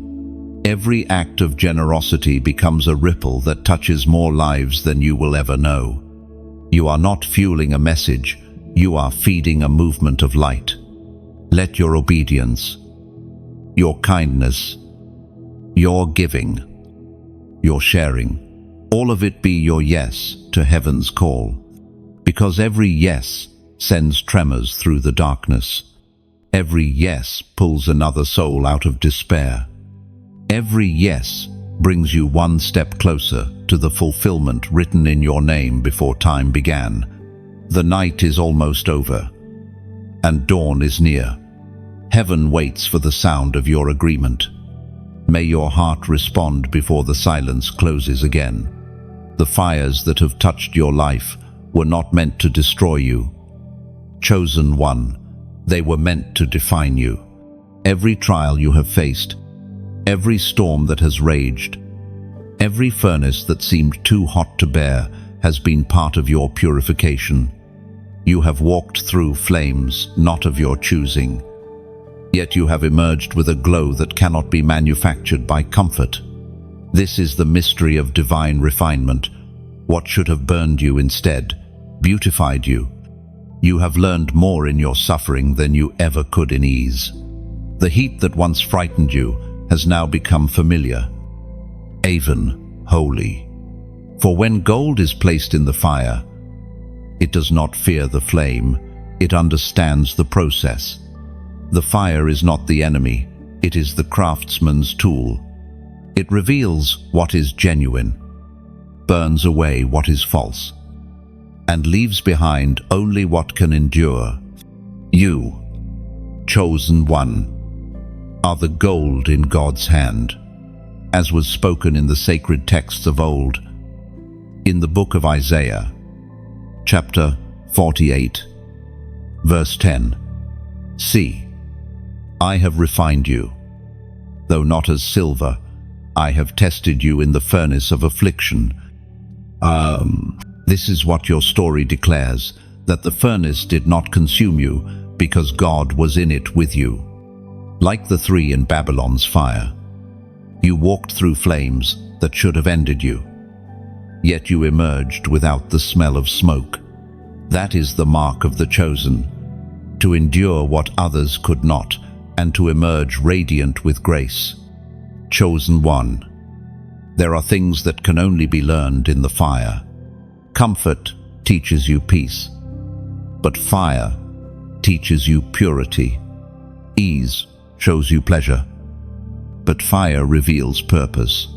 [SPEAKER 1] Every act of generosity becomes a ripple that touches more lives than you will ever know. You are not fueling a message, you are feeding a movement of light. Let your obedience, your kindness, your giving, your sharing, all of it be your yes to heaven's call. Because every yes sends tremors through the darkness. Every yes pulls another soul out of despair. Every yes brings you one step closer to the fulfillment written in your name before time began. The night is almost over, and dawn is near. Heaven waits for the sound of your agreement. May your heart respond before the silence closes again. The fires that have touched your life were not meant to destroy you. Chosen one, they were meant to define you. Every trial you have faced, every storm that has raged, every furnace that seemed too hot to bear has been part of your purification. You have walked through flames not of your choosing, yet you have emerged with a glow that cannot be manufactured by comfort. This is the mystery of divine refinement. What should have burned you instead beautified you. You have learned more in your suffering than you ever could in ease. The heat that once frightened you has now become familiar, even holy. For when gold is placed in the fire, it does not fear the flame, it understands the process. The fire is not the enemy, it is the craftsman's tool. It reveals what is genuine, burns away what is false, and leaves behind only what can endure. You, chosen one, are the gold in God's hand, as was spoken in the sacred texts of old. In the book of Isaiah, chapter 48, verse 10, "See, I have refined you, though not as silver, I have tested you in the furnace of affliction." This is what your story declares, that the furnace did not consume you because God was in it with you. Like the three in Babylon's fire, you walked through flames that should have ended you, yet you emerged without the smell of smoke. That is the mark of the chosen, to endure what others could not, and to emerge radiant with grace. Chosen one, there are things that can only be learned in the fire. Comfort teaches you peace, but fire teaches you purity. Ease shows you pleasure, but fire reveals purpose.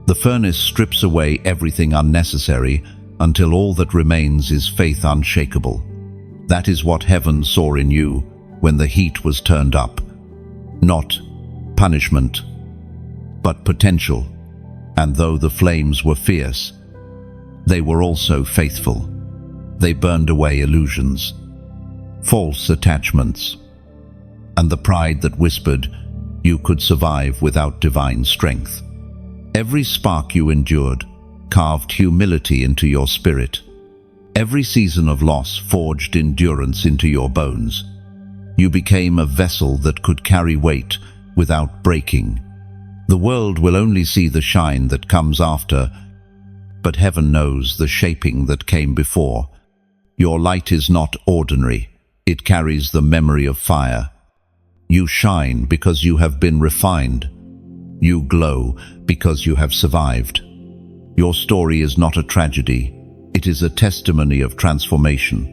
[SPEAKER 1] The furnace strips away everything unnecessary until all that remains is faith unshakable. That is what heaven saw in you when the heat was turned up. Not punishment, but potential. And though the flames were fierce, they were also faithful. They burned away illusions, false attachments, and the pride that whispered you could survive without divine strength. Every spark you endured carved humility into your spirit. Every season of loss forged endurance into your bones. You became a vessel that could carry weight without breaking. The world will only see the shine that comes after, but heaven knows the shaping that came before. Your light is not ordinary, it carries the memory of fire. You shine because you have been refined. You glow because you have survived. Your story is not a tragedy, it is a testimony of transformation.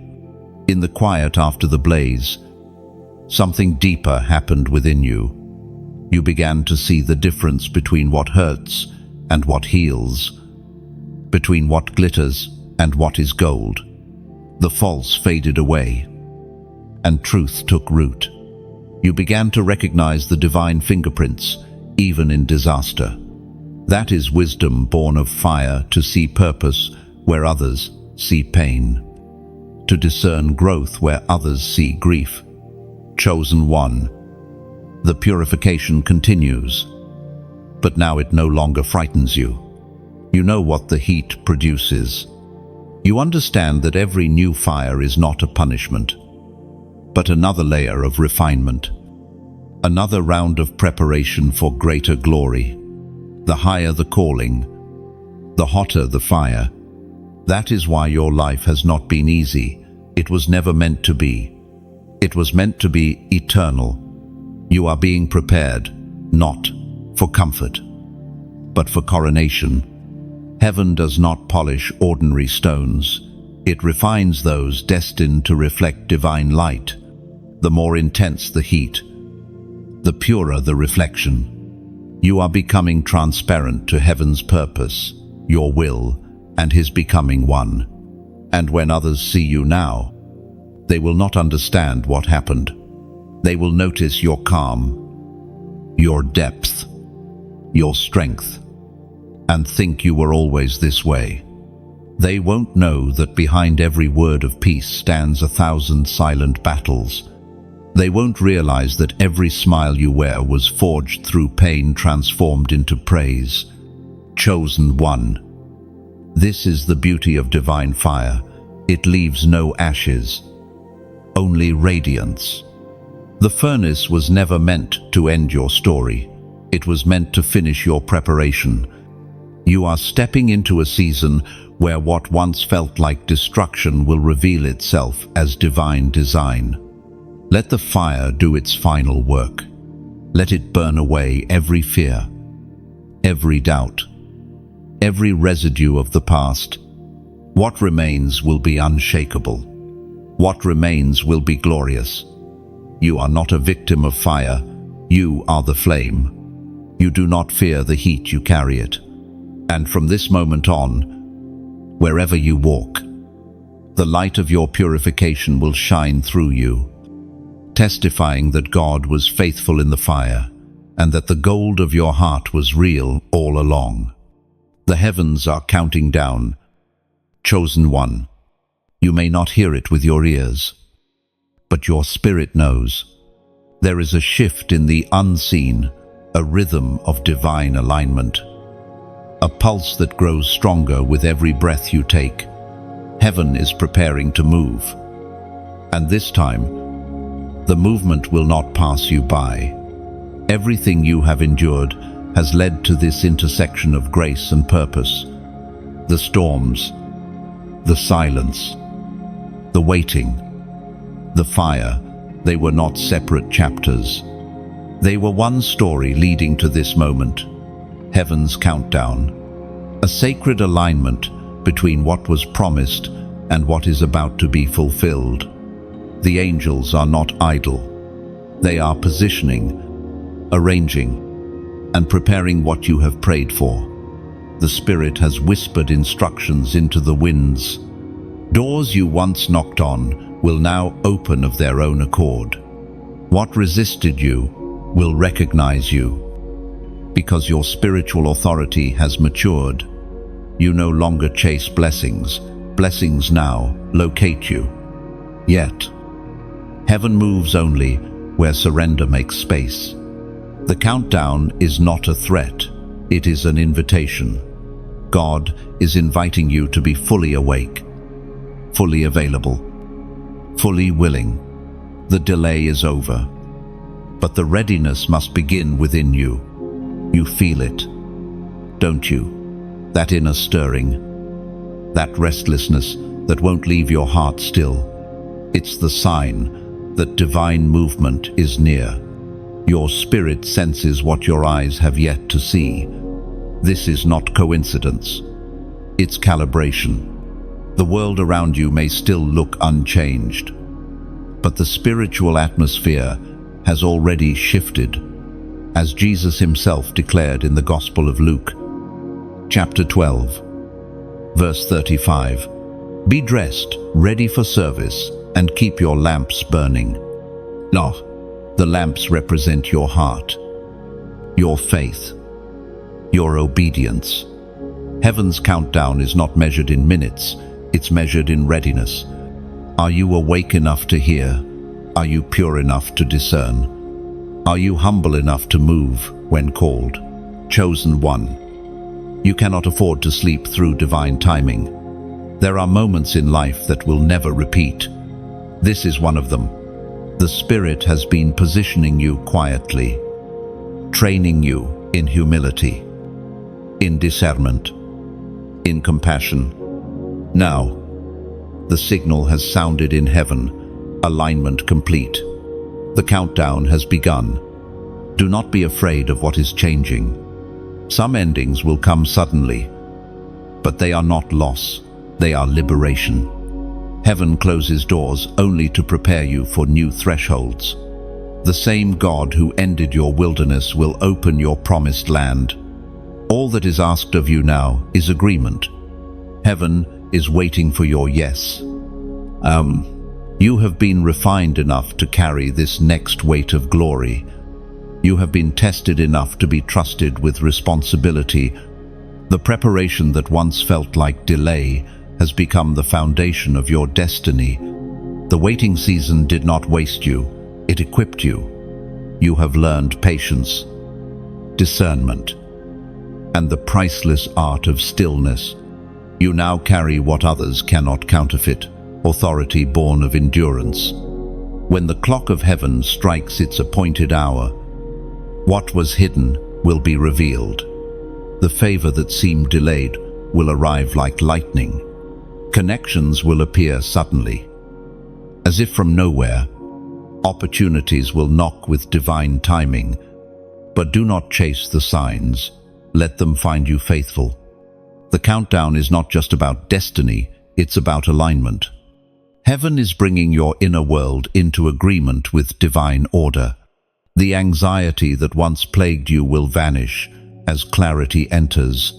[SPEAKER 1] In the quiet after the blaze, something deeper happened within you. You began to see the difference between what hurts and what heals, between what glitters and what is gold. The false faded away, and truth took root. You began to recognize the divine fingerprints, even in disaster. That is wisdom born of fire, to see purpose where others see pain, to discern growth where others see grief. Chosen one, the purification continues, but now it no longer frightens you. You know what the heat produces. You understand that every new fire is not a punishment, but another layer of refinement, another round of preparation for greater glory. The higher the calling, the hotter the fire. That is why your life has not been easy. It was never meant to be. It was meant to be eternal. You are being prepared, not for comfort, but for coronation. Heaven does not polish ordinary stones. It refines those destined to reflect divine light. The more intense the heat, the purer the reflection. You are becoming transparent to heaven's purpose, your will, and his becoming one. And when others see you now, they will not understand what happened. They will notice your calm, your depth, your strength, and think you were always this way. They won't know that behind every word of peace stands 1,000 silent battles. They won't realize that every smile you wear was forged through pain transformed into praise. Chosen one. This is the beauty of divine fire. It leaves no ashes, only radiance. The furnace was never meant to end your story. It was meant to finish your preparation. You are stepping into a season where what once felt like destruction will reveal itself as divine design. Let the fire do its final work. Let it burn away every fear, every doubt, every residue of the past. What remains will be unshakable. What remains will be glorious. You are not a victim of fire. You are the flame. You do not fear the heat, you carry it. And from this moment on, wherever you walk, the light of your purification will shine through you, testifying that God was faithful in the fire and that the gold of your heart was real all along. The heavens are counting down. Chosen one, you may not hear it with your ears, but your spirit knows. There is a shift in the unseen, a rhythm of divine alignment, a pulse that grows stronger with every breath you take. Heaven is preparing to move, and this time, the movement will not pass you by. Everything you have endured has led to this intersection of grace and purpose. The storms, the silence, the waiting, the fire, they were not separate chapters. They were one story leading to this moment. Heaven's countdown, a sacred alignment between what was promised and what is about to be fulfilled. The angels are not idle. They are positioning, arranging, and preparing what you have prayed for. The Spirit has whispered instructions into the winds. Doors you once knocked on will now open of their own accord. What resisted you will recognize you. Because your spiritual authority has matured, you no longer chase blessings. Blessings now locate you. Yet, heaven moves only where surrender makes space. The countdown is not a threat, it is an invitation. God is inviting you to be fully awake, fully available, fully willing. The delay is over, but the readiness must begin within you. You feel it, don't you? That inner stirring, that restlessness that won't leave your heart still. It's the sign that divine movement is near. Your spirit senses what your eyes have yet to see. This is not coincidence. It's calibration. The world around you may still look unchanged, but the spiritual atmosphere has already shifted, as Jesus himself declared in the Gospel of Luke, chapter 12, verse 35. Be dressed, ready for service, and keep your lamps burning. The lamps represent your heart, your faith, your obedience. Heaven's countdown is not measured in minutes, it's measured in readiness. Are you awake enough to hear? Are you pure enough to discern? Are you humble enough to move when called? Chosen one. You cannot afford to sleep through divine timing. There are moments in life that will never repeat. This is one of them. The Spirit has been positioning you quietly, training you in humility, in discernment, in compassion. Now, the signal has sounded in heaven, alignment complete. The countdown has begun. Do not be afraid of what is changing. Some endings will come suddenly, but they are not loss, they are liberation. Heaven closes doors only to prepare you for new thresholds. The same God who ended your wilderness will open your promised land. All that is asked of you now is agreement. Heaven is waiting for your yes. You have been refined enough to carry this next weight of glory. You have been tested enough to be trusted with responsibility. The preparation that once felt like delay has become the foundation of your destiny. The waiting season did not waste you, it equipped you. You have learned patience, discernment, and the priceless art of stillness. You now carry what others cannot counterfeit, authority born of endurance. When the clock of heaven strikes its appointed hour, what was hidden will be revealed. The favor that seemed delayed will arrive like lightning. Connections will appear suddenly. As if from nowhere, opportunities will knock with divine timing. But do not chase the signs. Let them find you faithful. The countdown is not just about destiny, it's about alignment. Heaven is bringing your inner world into agreement with divine order. The anxiety that once plagued you will vanish as clarity enters.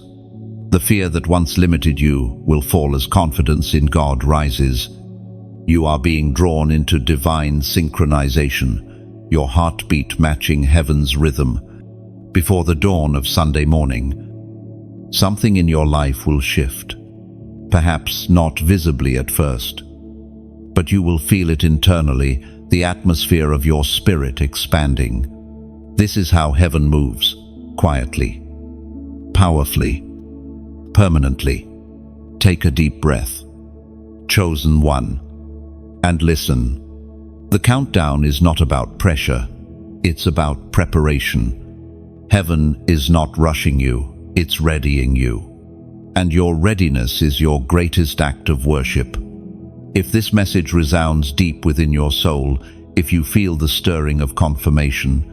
[SPEAKER 1] The fear that once limited you will fall as confidence in God rises. You are being drawn into divine synchronization, your heartbeat matching heaven's rhythm. Before the dawn of Sunday morning, something in your life will shift. Perhaps not visibly at first, but you will feel it internally, the atmosphere of your spirit expanding. This is how heaven moves, quietly, powerfully, permanently. Take a deep breath. Chosen one. And listen. The countdown is not about pressure, it's about preparation. Heaven is not rushing you, it's readying you. And your readiness is your greatest act of worship. If this message resounds deep within your soul, if you feel the stirring of confirmation,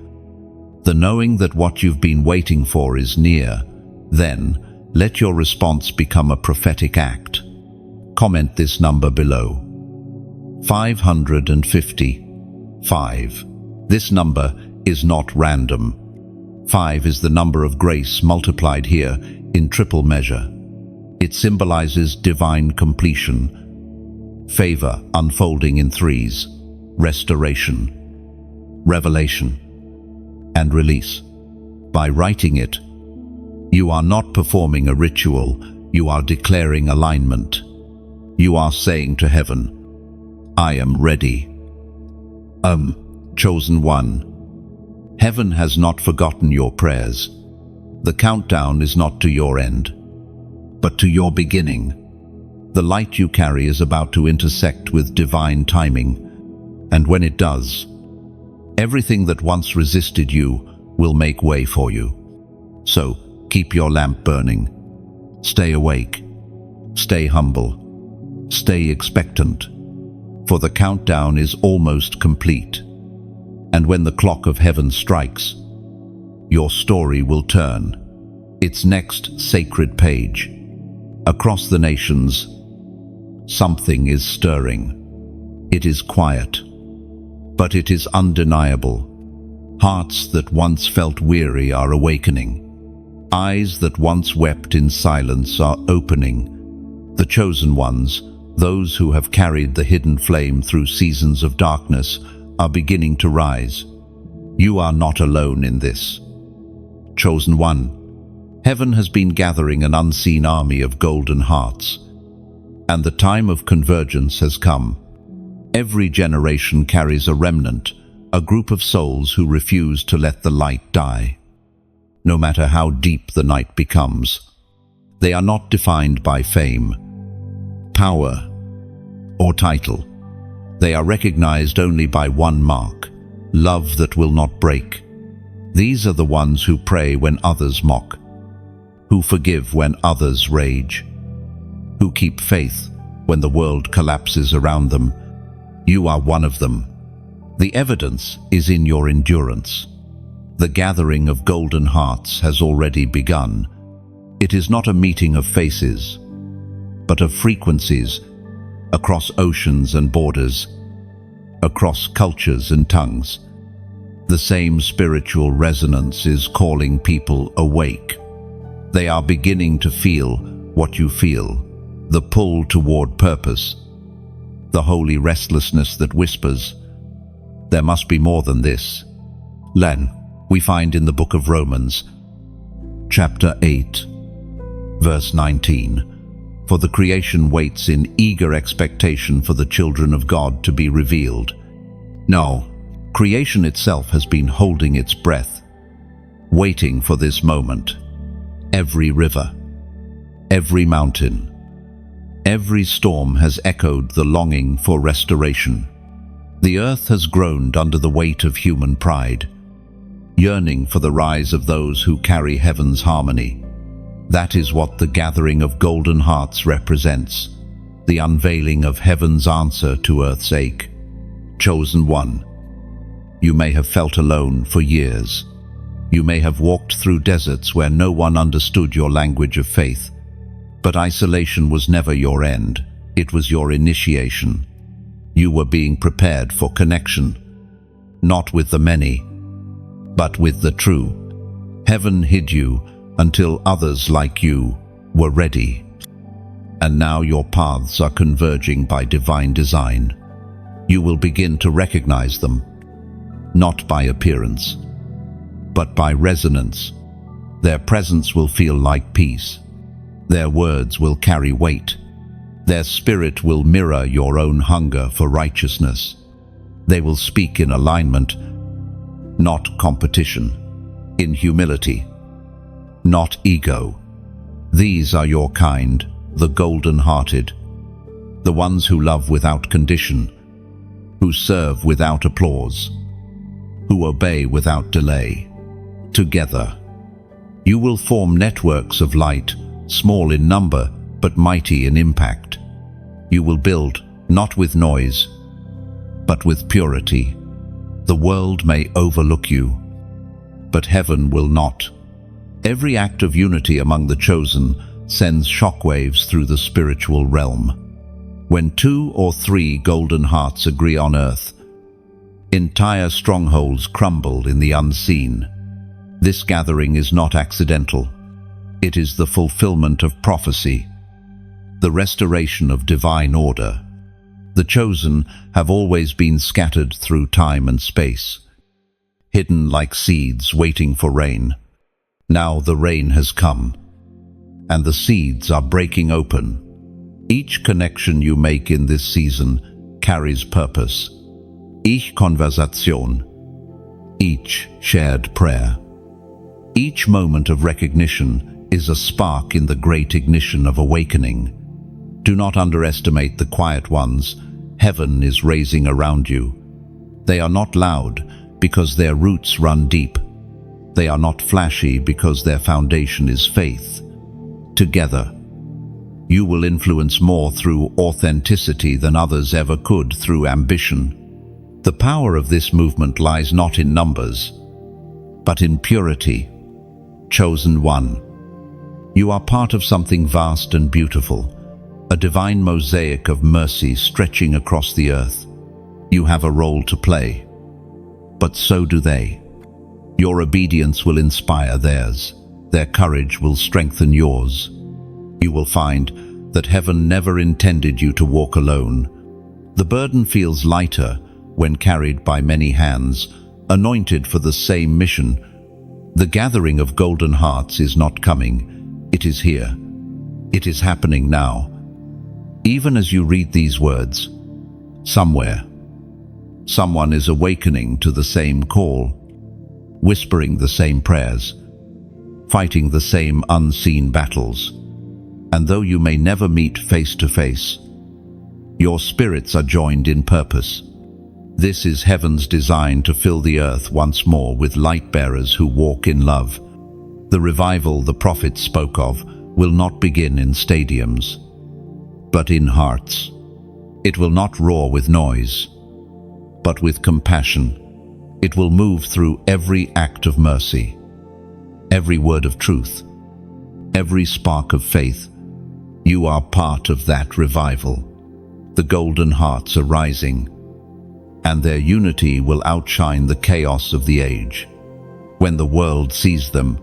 [SPEAKER 1] the knowing that what you've been waiting for is near, then let your response become a prophetic act. Comment this number below. 555. This number is not random. 5 is the number of grace multiplied here in triple measure. It symbolizes divine completion, favor unfolding in threes, restoration, revelation, and release. By writing it, you are not performing a ritual, you are declaring alignment. You are saying to heaven, I am ready. Chosen one. Heaven has not forgotten your prayers. The countdown is not to your end, but to your beginning. The light you carry is about to intersect with divine timing, and when it does, everything that once resisted you will make way for you. So, keep your lamp burning. Stay awake. Stay humble. Stay expectant. For the countdown is almost complete. And when the clock of heaven strikes, your story will turn. Its next sacred page. Across the nations, something is stirring. It is quiet, but it is undeniable. Hearts that once felt weary are awakening. Eyes that once wept in silence are opening. The chosen ones, those who have carried the hidden flame through seasons of darkness, are beginning to rise. You are not alone in this. Chosen one. Heaven has been gathering an unseen army of golden hearts, and the time of convergence has come. Every generation carries a remnant, a group of souls who refuse to let the light die. No matter how deep the night becomes, they are not defined by fame, power, or title. They are recognized only by one mark: love that will not break. These are the ones who pray when others mock, who forgive when others rage, who keep faith when the world collapses around them. You are one of them. The evidence is in your endurance. The gathering of golden hearts has already begun. It is not a meeting of faces, but of frequencies, across oceans and borders, across cultures and tongues. The same spiritual resonance is calling people awake. They are beginning to feel what you feel, the pull toward purpose, the holy restlessness that whispers, "There must be more than this." We find in the book of Romans, chapter 8, verse 19, "For the creation waits in eager expectation for the children of God to be revealed." No, creation itself has been holding its breath, waiting for this moment. Every river, every mountain, every storm has echoed the longing for restoration. The earth has groaned under the weight of human pride, yearning for the rise of those who carry heaven's harmony. That is what the gathering of golden hearts represents, the unveiling of heaven's answer to earth's ache. Chosen one, you may have felt alone for years. You may have walked through deserts where no one understood your language of faith. But isolation was never your end, it was your initiation. You were being prepared for connection, not with the many, but with the true. Heaven hid you until others like you were ready. And now your paths are converging by divine design. You will begin to recognize them, not by appearance, but by resonance. Their presence will feel like peace. Their words will carry weight. Their spirit will mirror your own hunger for righteousness. They will speak in alignment, not competition, in humility, not ego. These are your kind, the golden-hearted, the ones who love without condition, who serve without applause, who obey without delay. Together, you will form networks of light, small in number but mighty in impact. You will build not with noise, but with purity. The world may overlook you, but heaven will not. Every act of unity among the chosen sends shockwaves through the spiritual realm. When 2 or 3 golden hearts agree on earth, entire strongholds crumble in the unseen. This gathering is not accidental. It is the fulfillment of prophecy, the restoration of divine order. The chosen have always been scattered through time and space, hidden like seeds waiting for rain. Now the rain has come, and the seeds are breaking open. Each connection you make in this season carries purpose. Each conversation, each shared prayer, each moment of recognition is a spark in the great ignition of awakening. Do not underestimate the quiet ones heaven is raising around you. They are not loud because their roots run deep. They are not flashy because their foundation is faith. Together, you will influence more through authenticity than others ever could through ambition. The power of this movement lies not in numbers, but in purity. Chosen one, you are part of something vast and beautiful, a divine mosaic of mercy stretching across the earth. You have a role to play, but so do they. Your obedience will inspire theirs. Their courage will strengthen yours. You will find that heaven never intended you to walk alone. The burden feels lighter when carried by many hands, anointed for the same mission. The gathering of golden hearts is not coming. It is here. It is happening now. Even as you read these words, somewhere, someone is awakening to the same call, whispering the same prayers, fighting the same unseen battles. And though you may never meet face to face, your spirits are joined in purpose. This is heaven's design to fill the earth once more with light-bearers who walk in love. The revival the prophets spoke of will not begin in stadiums, but in hearts. It will not roar with noise, but with compassion. It will move through every act of mercy, every word of truth, every spark of faith. You are part of that revival. The golden hearts are rising, and their unity will outshine the chaos of the age. When the world sees them,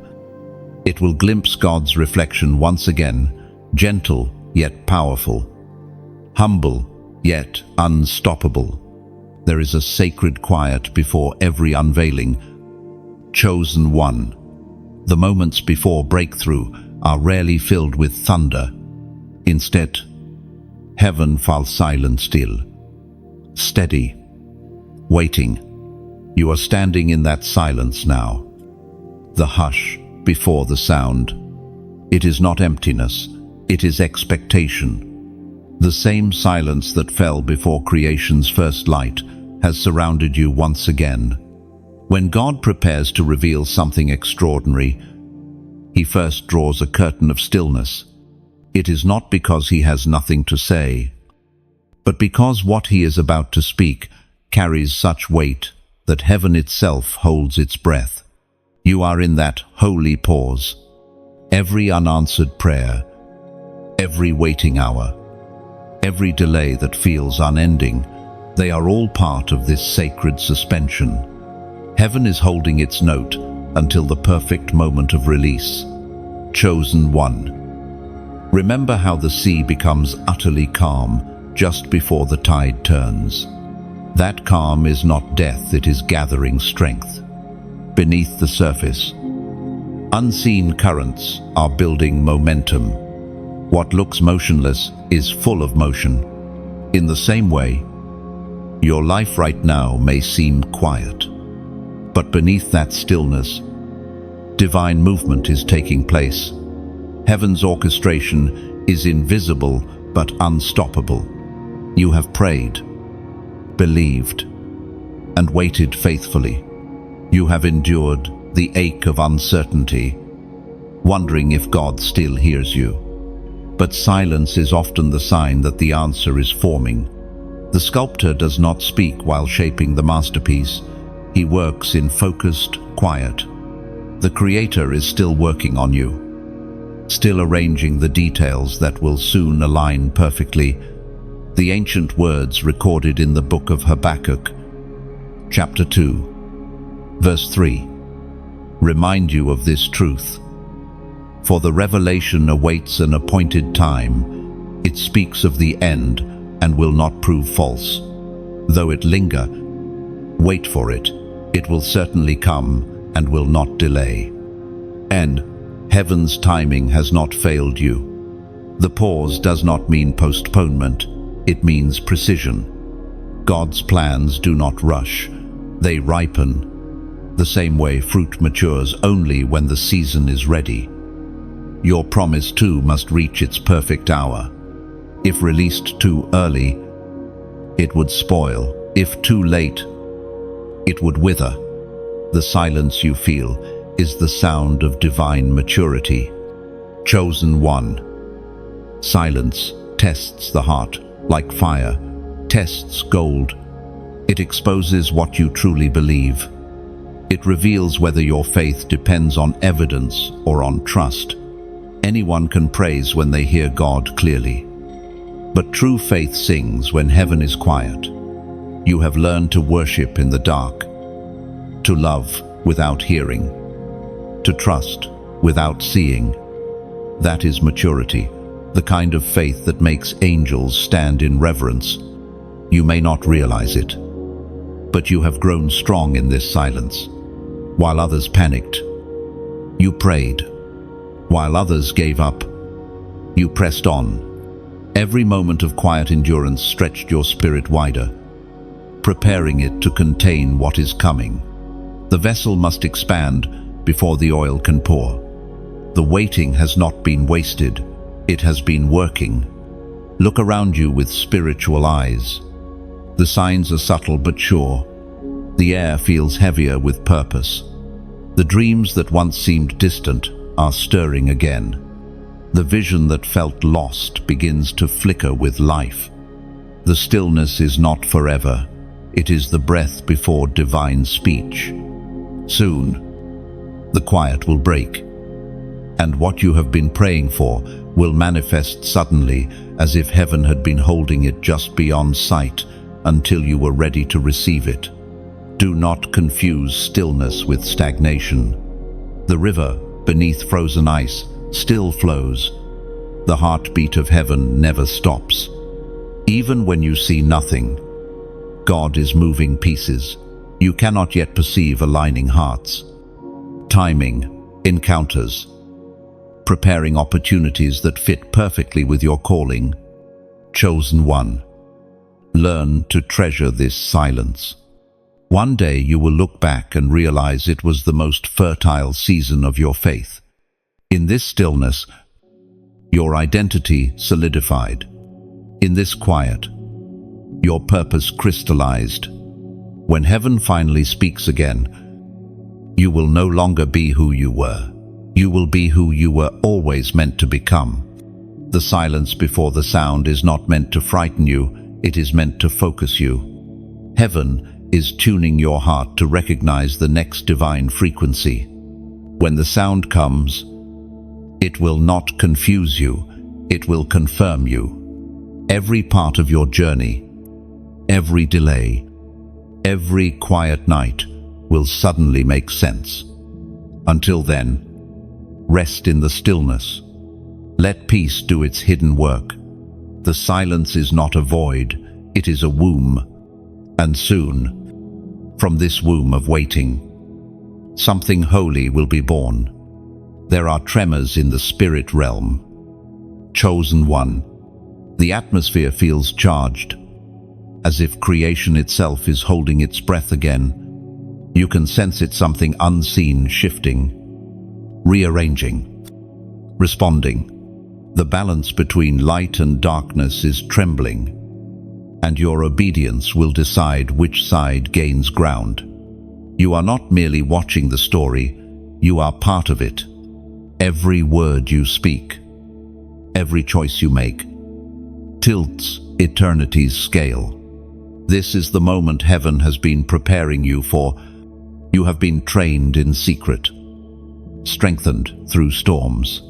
[SPEAKER 1] it will glimpse God's reflection once again, gentle yet powerful, humble yet unstoppable. There is a sacred quiet before every unveiling. Chosen one. The moments before breakthrough are rarely filled with thunder. Instead, heaven falls silent still, steady, waiting. You are standing in that silence now. The hush before the sound. It is not emptiness, it is expectation. The same silence that fell before creation's first light has surrounded you once again. When God prepares to reveal something extraordinary, He first draws a curtain of stillness. It is not because He has nothing to say, but because what He is about to speak carries such weight that heaven itself holds its breath. You are in that holy pause. Every unanswered prayer, every waiting hour, every delay that feels unending, they are all part of this sacred suspension. Heaven is holding its note until the perfect moment of release. Chosen one. Remember how the sea becomes utterly calm just before the tide turns. That calm is not death, it is gathering strength. Beneath the surface, unseen currents are building momentum. What looks motionless is full of motion. In the same way, your life right now may seem quiet, but beneath that stillness, divine movement is taking place. Heaven's orchestration is invisible but unstoppable. You have prayed, believed, and waited faithfully. You have endured the ache of uncertainty, wondering if God still hears you. But silence is often the sign that the answer is forming. The sculptor does not speak while shaping the masterpiece. He works in focused quiet. The Creator is still working on you, still arranging the details that will soon align perfectly. The ancient words recorded in the book of Habakkuk, chapter 2, verse 3, remind you of this truth. For the revelation awaits an appointed time. It speaks of the end and will not prove false. Though it linger, wait for it. It will certainly come and will not delay. And heaven's timing has not failed you. The pause does not mean postponement. It means precision. God's plans do not rush. They ripen. The same way fruit matures only when the season is ready. Your promise too must reach its perfect hour. If released too early, it would spoil. If too late, it would wither. The silence you feel is the sound of divine maturity. Chosen one. Silence tests the heart like fire, tests gold. It exposes what you truly believe. It reveals whether your faith depends on evidence or on trust. Anyone can praise when they hear God clearly. But true faith sings when heaven is quiet. You have learned to worship in the dark, to love without hearing, to trust without seeing. That is maturity, the kind of faith that makes angels stand in reverence. You may not realize it, but you have grown strong in this silence. While others panicked, you prayed. While others gave up, you pressed on. Every moment of quiet endurance stretched your spirit wider, preparing it to contain what is coming. The vessel must expand before the oil can pour. The waiting has not been wasted, it has been working. Look around you with spiritual eyes. The signs are subtle but sure. The air feels heavier with purpose. The dreams that once seemed distant are stirring again. The vision that felt lost begins to flicker with life. The stillness is not forever. It is the breath before divine speech. Soon, the quiet will break, and what you have been praying for will manifest suddenly, as if heaven had been holding it just beyond sight. until you were ready to receive it. Do not confuse stillness with stagnation. The river, beneath frozen ice, still flows. The heartbeat of heaven never stops. Even when you see nothing, God is moving pieces you cannot yet perceive, aligning hearts, timing encounters, preparing opportunities that fit perfectly with your calling. Chosen one, learn to treasure this silence. One day you will look back and realize it was the most fertile season of your faith. In this stillness, your identity solidified. In this quiet, your purpose crystallized. When heaven finally speaks again, you will no longer be who you were. You will be who you were always meant to become. The silence before the sound is not meant to frighten you, it is meant to focus you. Heaven is tuning your heart to recognize the next divine frequency. When the sound comes, it will not confuse you, it will confirm you. Every part of your journey, every delay, every quiet night will suddenly make sense. Until then, rest in the stillness. Let peace do its hidden work. The silence is not a void, it is a womb. And soon, from this womb of waiting, something holy will be born. There are tremors in the spirit realm. Chosen one, the atmosphere feels charged, as if creation itself is holding its breath again. You can sense it, something unseen, shifting, rearranging, responding. The balance between light and darkness is trembling, and your obedience will decide which side gains ground. You are not merely watching the story, you are part of it. Every word you speak, every choice you make, tilts eternity's scale. This is the moment heaven has been preparing you for. You have been trained in secret, strengthened through storms,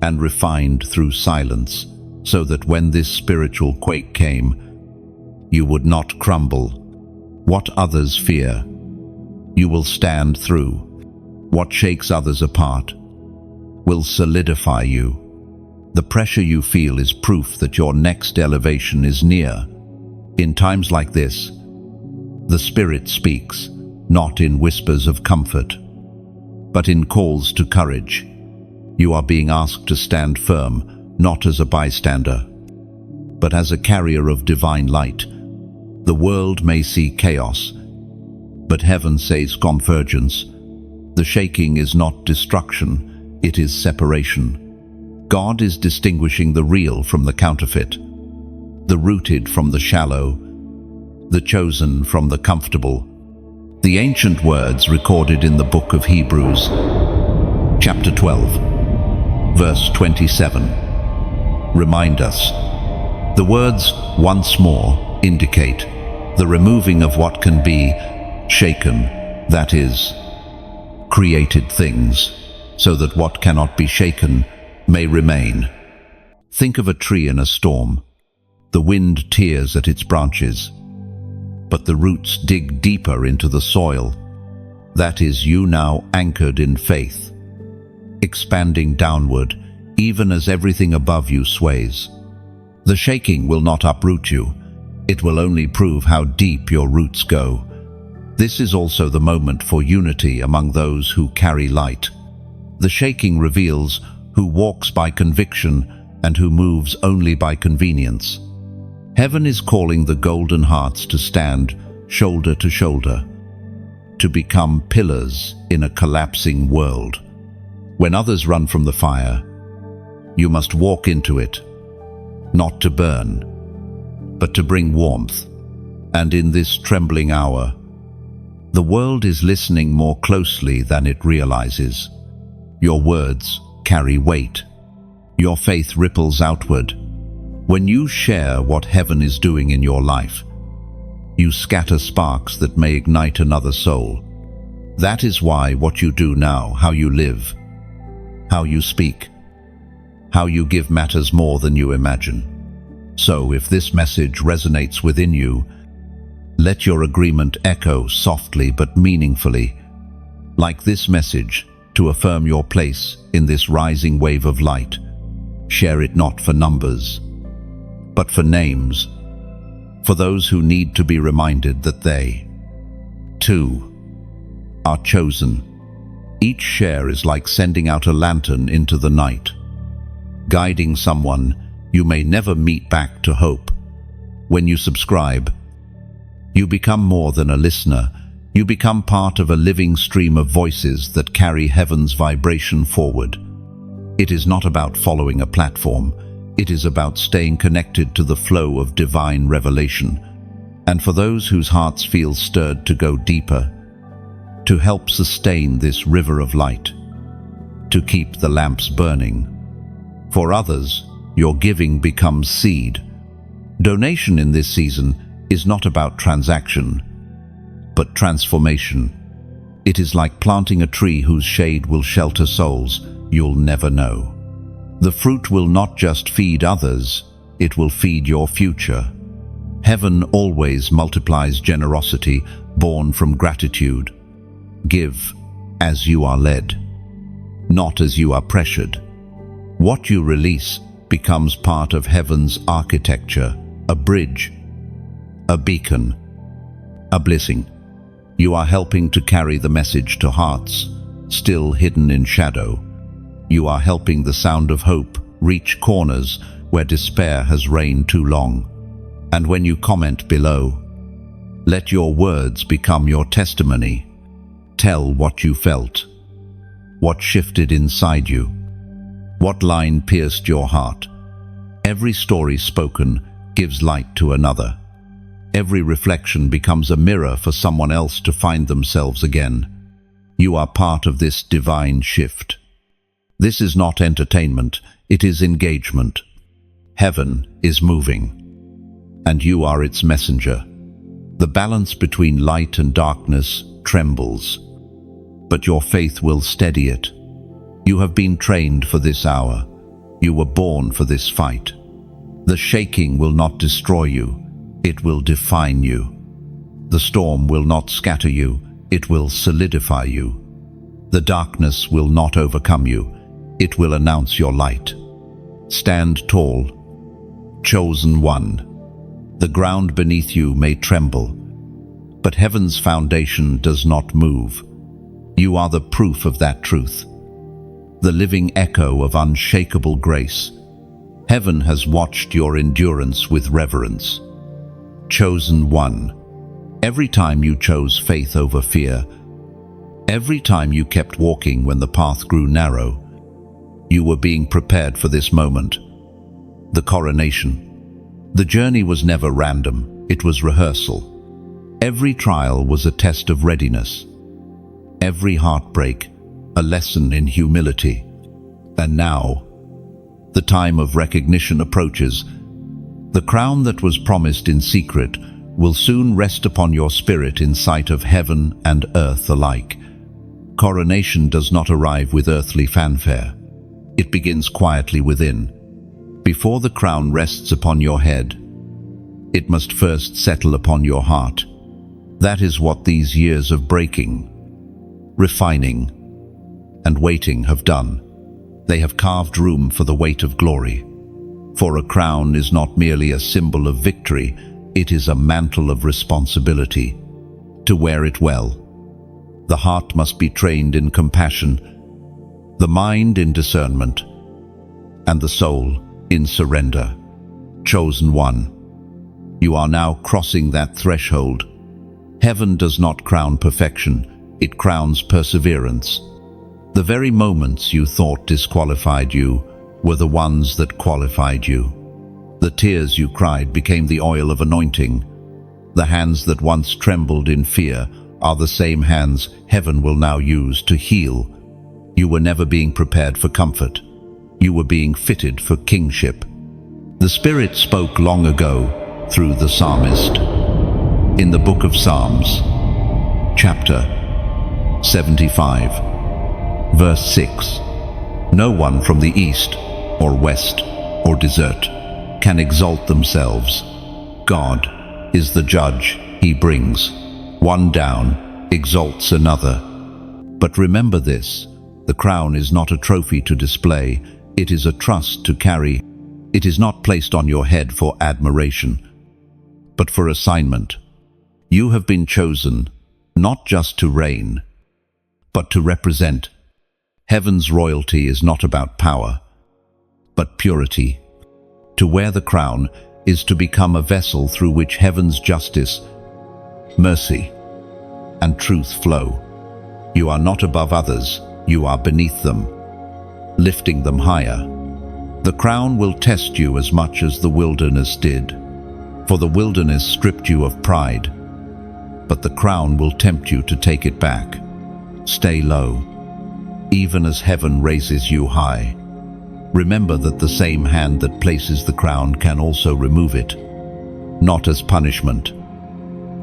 [SPEAKER 1] and refined through silence, so that when this spiritual quake came, you would not crumble. What others fear, you will stand through. What shakes others apart will solidify you. The pressure you feel is proof that your next elevation is near. In times like this, the Spirit speaks, not in whispers of comfort, but in calls to courage. You are being asked to stand firm, not as a bystander, but as a carrier of divine light. The world may see chaos, but heaven says convergence. The shaking is not destruction, it is separation. God is distinguishing the real from the counterfeit, the rooted from the shallow, the chosen from the comfortable. The ancient words recorded in the book of Hebrews, chapter 12, verse 27, remind us. The words "once more" indicate the removing of what can be shaken, that is, created things, so that what cannot be shaken may remain. Think of a tree in a storm. The wind tears at its branches, but the roots dig deeper into the soil. That is you now, anchored in faith, expanding downward, even as everything above you sways. The shaking will not uproot you. It will only prove how deep your roots go. This is also the moment for unity among those who carry light. The shaking reveals who walks by conviction and who moves only by convenience. Heaven is calling the golden hearts to stand shoulder to shoulder, to become pillars in a collapsing world. When others run from the fire, you must walk into it, not to burn, but to bring warmth. And in this trembling hour, the world is listening more closely than it realizes. Your words carry weight. Your faith ripples outward. When you share what heaven is doing in your life, you scatter sparks that may ignite another soul. That is why what you do now, how you live, how you speak, how you give matters more than you imagine. So if this message resonates within you, Let your agreement echo softly but meaningfully, like this message, to affirm your place in this rising wave of light. Share it not for numbers, but for names, for those who need to be reminded that they, too, are chosen. Each share is like sending out a lantern into the night, guiding someone you may never meet back to hope. When you subscribe, you become more than a listener. You become part of a living stream of voices that carry heaven's vibration forward. It is not about following a platform. It is about staying connected to the flow of divine revelation. And for those whose hearts feel stirred to go deeper, to help sustain this river of light, to keep the lamps burning. For others, your giving becomes seed. Donation in this season is not about transaction, but transformation. It is like planting a tree whose shade will shelter souls you'll never know. The fruit will not just feed others, it will feed your future. Heaven always multiplies generosity born from gratitude. Give as you are led, not as you are pressured. What you release becomes part of heaven's architecture, a bridge, a beacon, a blessing. You are helping to carry the message to hearts still hidden in shadow. You are helping the sound of hope reach corners where despair has reigned too long. And when you comment below, let your words become your testimony. Tell what you felt, what shifted inside you, what line pierced your heart. Every story spoken gives light to another. Every reflection becomes a mirror for someone else to find themselves again. You are part of this divine shift. This is not entertainment, it is engagement. Heaven is moving, and you are its messenger. The balance between light and darkness trembles, but your faith will steady it. You have been trained for this hour. You were born for this fight. The shaking will not destroy you, it will define you. The storm will not scatter you, it will solidify you. The darkness will not overcome you, it will announce your light. Stand tall, chosen one. The ground beneath you may tremble, but heaven's foundation does not move. You are the proof of that truth, the living echo of unshakable grace. Heaven has watched your endurance with reverence. Chosen one. Every time you chose faith over fear, every time you kept walking when the path grew narrow, you were being prepared for this moment, the coronation. The journey was never random, it was rehearsal. Every trial was a test of readiness. Every heartbreak, a lesson in humility. And now, the time of recognition approaches. The crown that was promised in secret will soon rest upon your spirit in sight of heaven and earth alike. Coronation does not arrive with earthly fanfare. It begins quietly within. Before the crown rests upon your head, it must first settle upon your heart. That is what these years of breaking, refining, and waiting have done. They have carved room for the weight of glory. For a crown is not merely a symbol of victory, it is a mantle of responsibility. To wear it well, the heart must be trained in compassion, the mind in discernment, and the soul in surrender. Chosen one, you are now crossing that threshold. Heaven does not crown perfection, it crowns perseverance. The very moments you thought disqualified you were the ones that qualified you. The tears you cried became the oil of anointing. The hands that once trembled in fear are the same hands heaven will now use to heal. You were never being prepared for comfort. You were being fitted for kingship. The Spirit spoke long ago through the psalmist. In the book of Psalms, chapter 75, verse 6, no one from the east or west or desert can exalt themselves. God is the judge. he brings. One down exalts another. But remember this, the crown is not a trophy to display, it is a trust to carry. It is not placed on your head for admiration, but for assignment. You have been chosen not just to reign, but to represent. Heaven's royalty is not about power, but purity. To wear the crown is to become a vessel through which heaven's justice, mercy, and truth flow. You are not above others, you are beneath them, lifting them higher. The crown will test you as much as the wilderness did, for the wilderness stripped you of pride, but the crown will tempt you to take it back. Stay low, even as heaven raises you high. Remember that the same hand that places the crown can also remove it, not as punishment,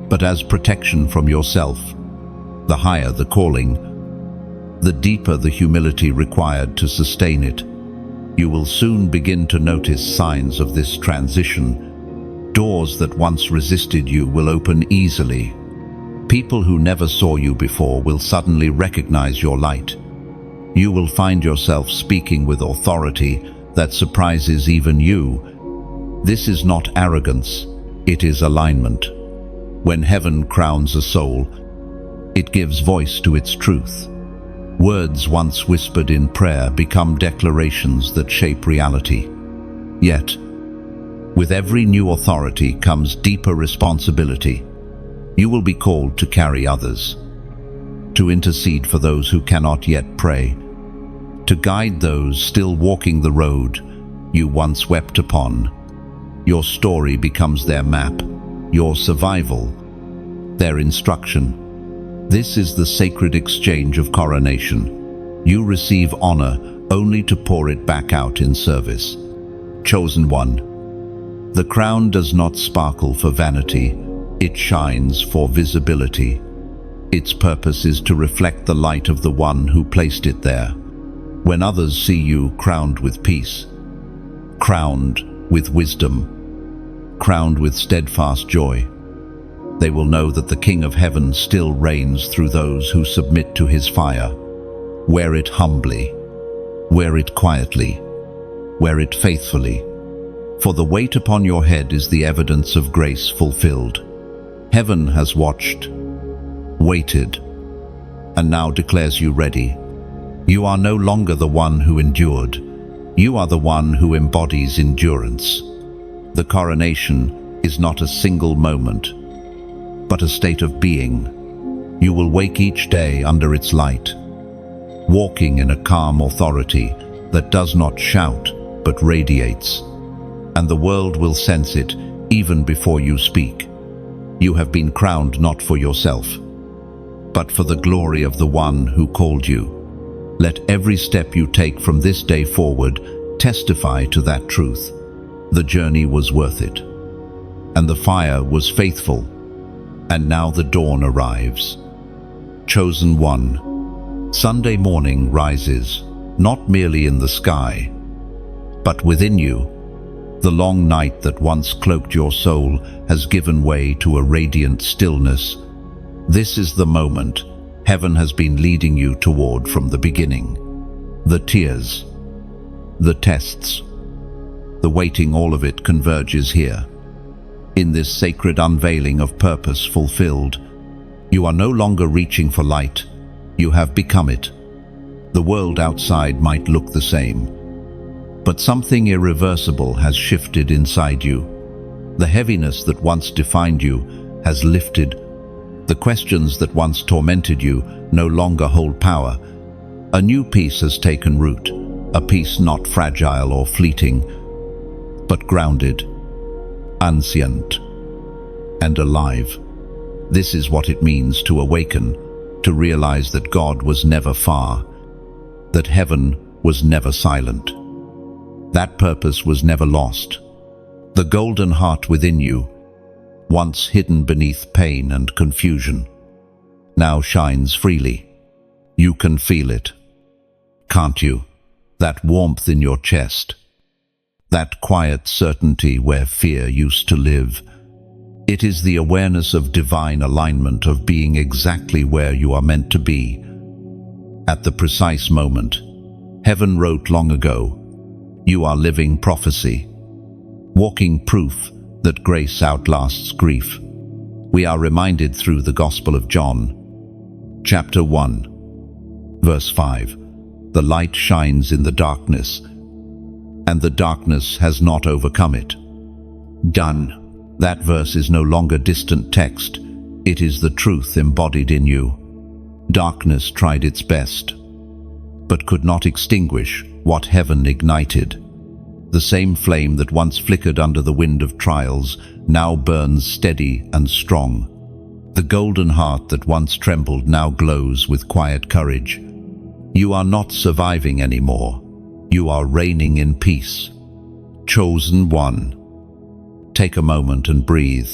[SPEAKER 1] but as protection from yourself. The higher the calling, the deeper the humility required to sustain it. You will soon begin to notice signs of this transition. Doors that once resisted you will open easily. People who never saw you before will suddenly recognize your light. You will find yourself speaking with authority that surprises even you. This is not arrogance, it is alignment. When heaven crowns a soul, it gives voice to its truth. Words once whispered in prayer become declarations that shape reality. Yet, with every new authority comes deeper responsibility. You will be called to carry others, to intercede for those who cannot yet pray, to guide those still walking the road you once wept upon. Your story becomes their map, your survival, their instruction. This is the sacred exchange of coronation. You receive honor only to pour it back out in service. Chosen one. The crown does not sparkle for vanity, it shines for visibility. Its purpose is to reflect the light of the one who placed it there. When others see you crowned with peace, crowned with wisdom, crowned with steadfast joy, they will know that the King of Heaven still reigns through those who submit to his fire. Wear it humbly, wear it quietly, wear it faithfully, for the weight upon your head is the evidence of grace fulfilled. Heaven has watched, waited, and now declares you ready. You are no longer the one who endured. You are the one who embodies endurance. The coronation is not a single moment, but a state of being. You will wake each day under its light, walking in a calm authority that does not shout but radiates, and the world will sense it even before you speak. You have been crowned not for yourself, but for the glory of the one who called you. Let every step you take from this day forward testify to that truth. The journey was worth it, and the fire was faithful. And now the dawn arrives. Chosen one. Sunday morning rises, not merely in the sky, but within you. The long night that once cloaked your soul has given way to a radiant stillness. This is the moment heaven has been leading you toward from the beginning. The tears, the tests, the waiting, all of it converges here. In this sacred unveiling of purpose fulfilled, you are no longer reaching for light, you have become it. The world outside might look the same, but something irreversible has shifted inside you. The heaviness that once defined you has lifted. The questions that once tormented you no longer hold power. A new peace has taken root, a peace not fragile or fleeting, but grounded, ancient, and alive. This is what it means to awaken, to realize that God was never far, that heaven was never silent, that purpose was never lost. The golden heart within you, once hidden beneath pain and confusion, now shines freely. You can feel it, can't you? That warmth in your chest, that quiet certainty where fear used to live. It is the awareness of divine alignment, of being exactly where you are meant to be, at the precise moment. Heaven wrote long ago, "You are living prophecy, walking proof that grace outlasts grief." We are reminded through the Gospel of John, chapter 1, verse 5, "The light shines in the darkness, and the darkness has not overcome it." Done. That verse is no longer distant text. It is the truth embodied in you. Darkness tried its best, but could not extinguish what heaven ignited. The same flame that once flickered under the wind of trials now burns steady and strong. The golden heart that once trembled now glows with quiet courage. You are not surviving anymore. You are reigning in peace. Chosen one. Take a moment and breathe.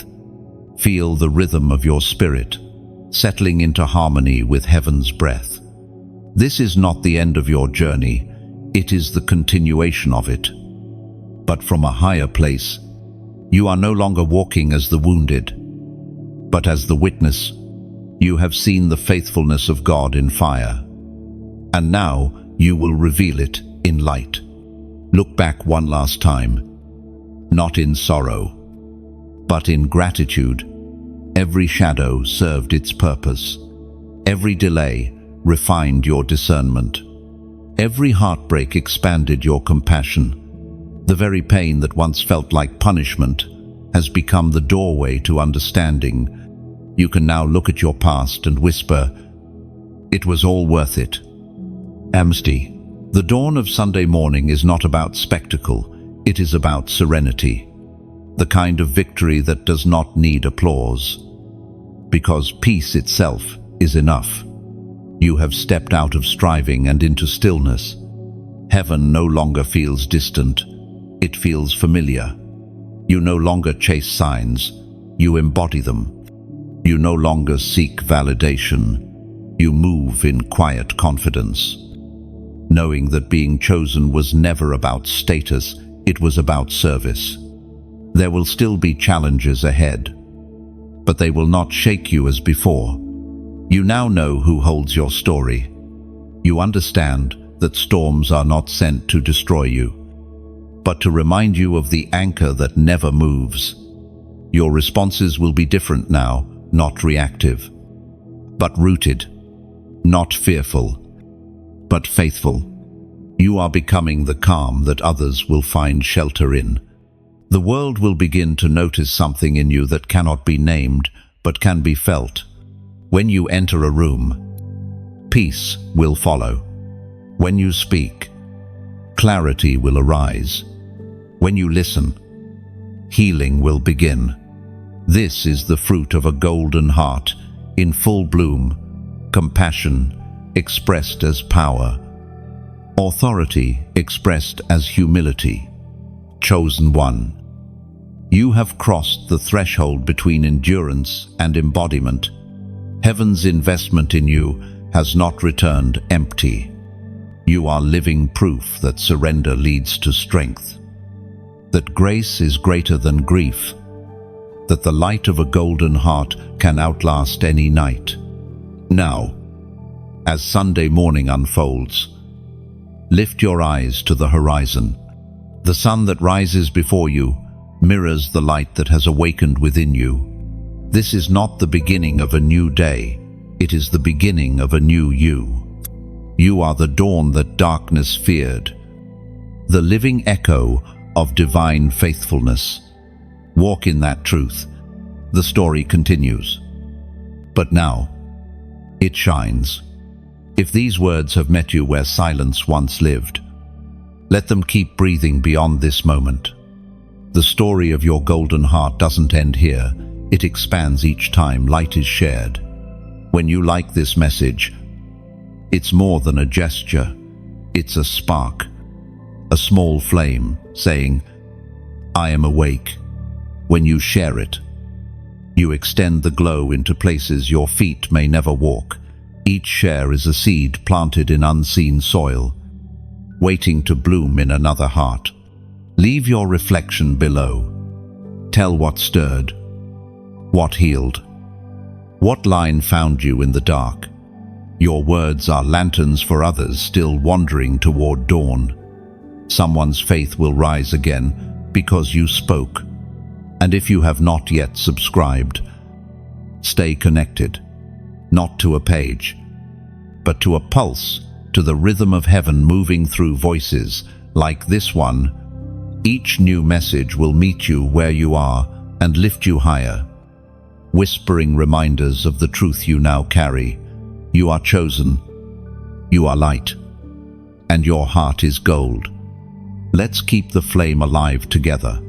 [SPEAKER 1] Feel the rhythm of your spirit, settling into harmony with heaven's breath. This is not the end of your journey, it is the continuation of it. But from a higher place, you are no longer walking as the wounded, but as the witness. You have seen the faithfulness of God in fire, and now you will reveal it in light. Look back one last time, not in sorrow, but in gratitude. Every shadow served its purpose. Every delay refined your discernment. Every heartbreak expanded your compassion. The very pain that once felt like punishment has become the doorway to understanding. You can now look at your past and whisper, "It was all worth it." Amnesty. The dawn of Sunday morning is not about spectacle, it is about serenity. The kind of victory that does not need applause, because peace itself is enough. You have stepped out of striving and into stillness. Heaven no longer feels distant, it feels familiar. You no longer chase signs, you embody them. You no longer seek validation, you move in quiet confidence, knowing that being chosen was never about status, it was about service. There will still be challenges ahead, but they will not shake you as before. You now know who holds your story. You understand that storms are not sent to destroy you, but to remind you of the anchor that never moves. Your responses will be different now, not reactive, but rooted, not fearful, but faithful. You are becoming the calm that others will find shelter in. The world will begin to notice something in you that cannot be named, but can be felt. When you enter a room, peace will follow. When you speak, clarity will arise. When you listen, healing will begin. This is the fruit of a golden heart in full bloom, compassion expressed as power, authority expressed as humility. Chosen one. You have crossed the threshold between endurance and embodiment. Heaven's investment in you has not returned empty. You are living proof that surrender leads to strength, that grace is greater than grief, that the light of a golden heart can outlast any night. Now, as Sunday morning unfolds, lift your eyes to the horizon. The sun that rises before you mirrors the light that has awakened within you. This is not the beginning of a new day, it is the beginning of a new you. You are the dawn that darkness feared, the living echo of divine faithfulness. Walk in that truth. The story continues. But now, it shines. If these words have met you where silence once lived, let them keep breathing beyond this moment. The story of your golden heart doesn't end here. It expands each time light is shared. When you like this message, it's more than a gesture. It's a spark, a small flame saying, "I am awake." When you share it, you extend the glow into places your feet may never walk. Each share is a seed planted in unseen soil, waiting to bloom in another heart. Leave your reflection below. Tell what stirred, What healed? What line found you in the dark? Your words are lanterns for others still wandering toward dawn. Someone's faith will rise again because you spoke. And if you have not yet subscribed, stay connected, not to a page, but to a pulse, to the rhythm of heaven moving through voices like this one. Each new message will meet you where you are and lift you higher, whispering reminders of the truth you now carry. You are chosen, you are light, and your heart is gold. Let's keep the flame alive together.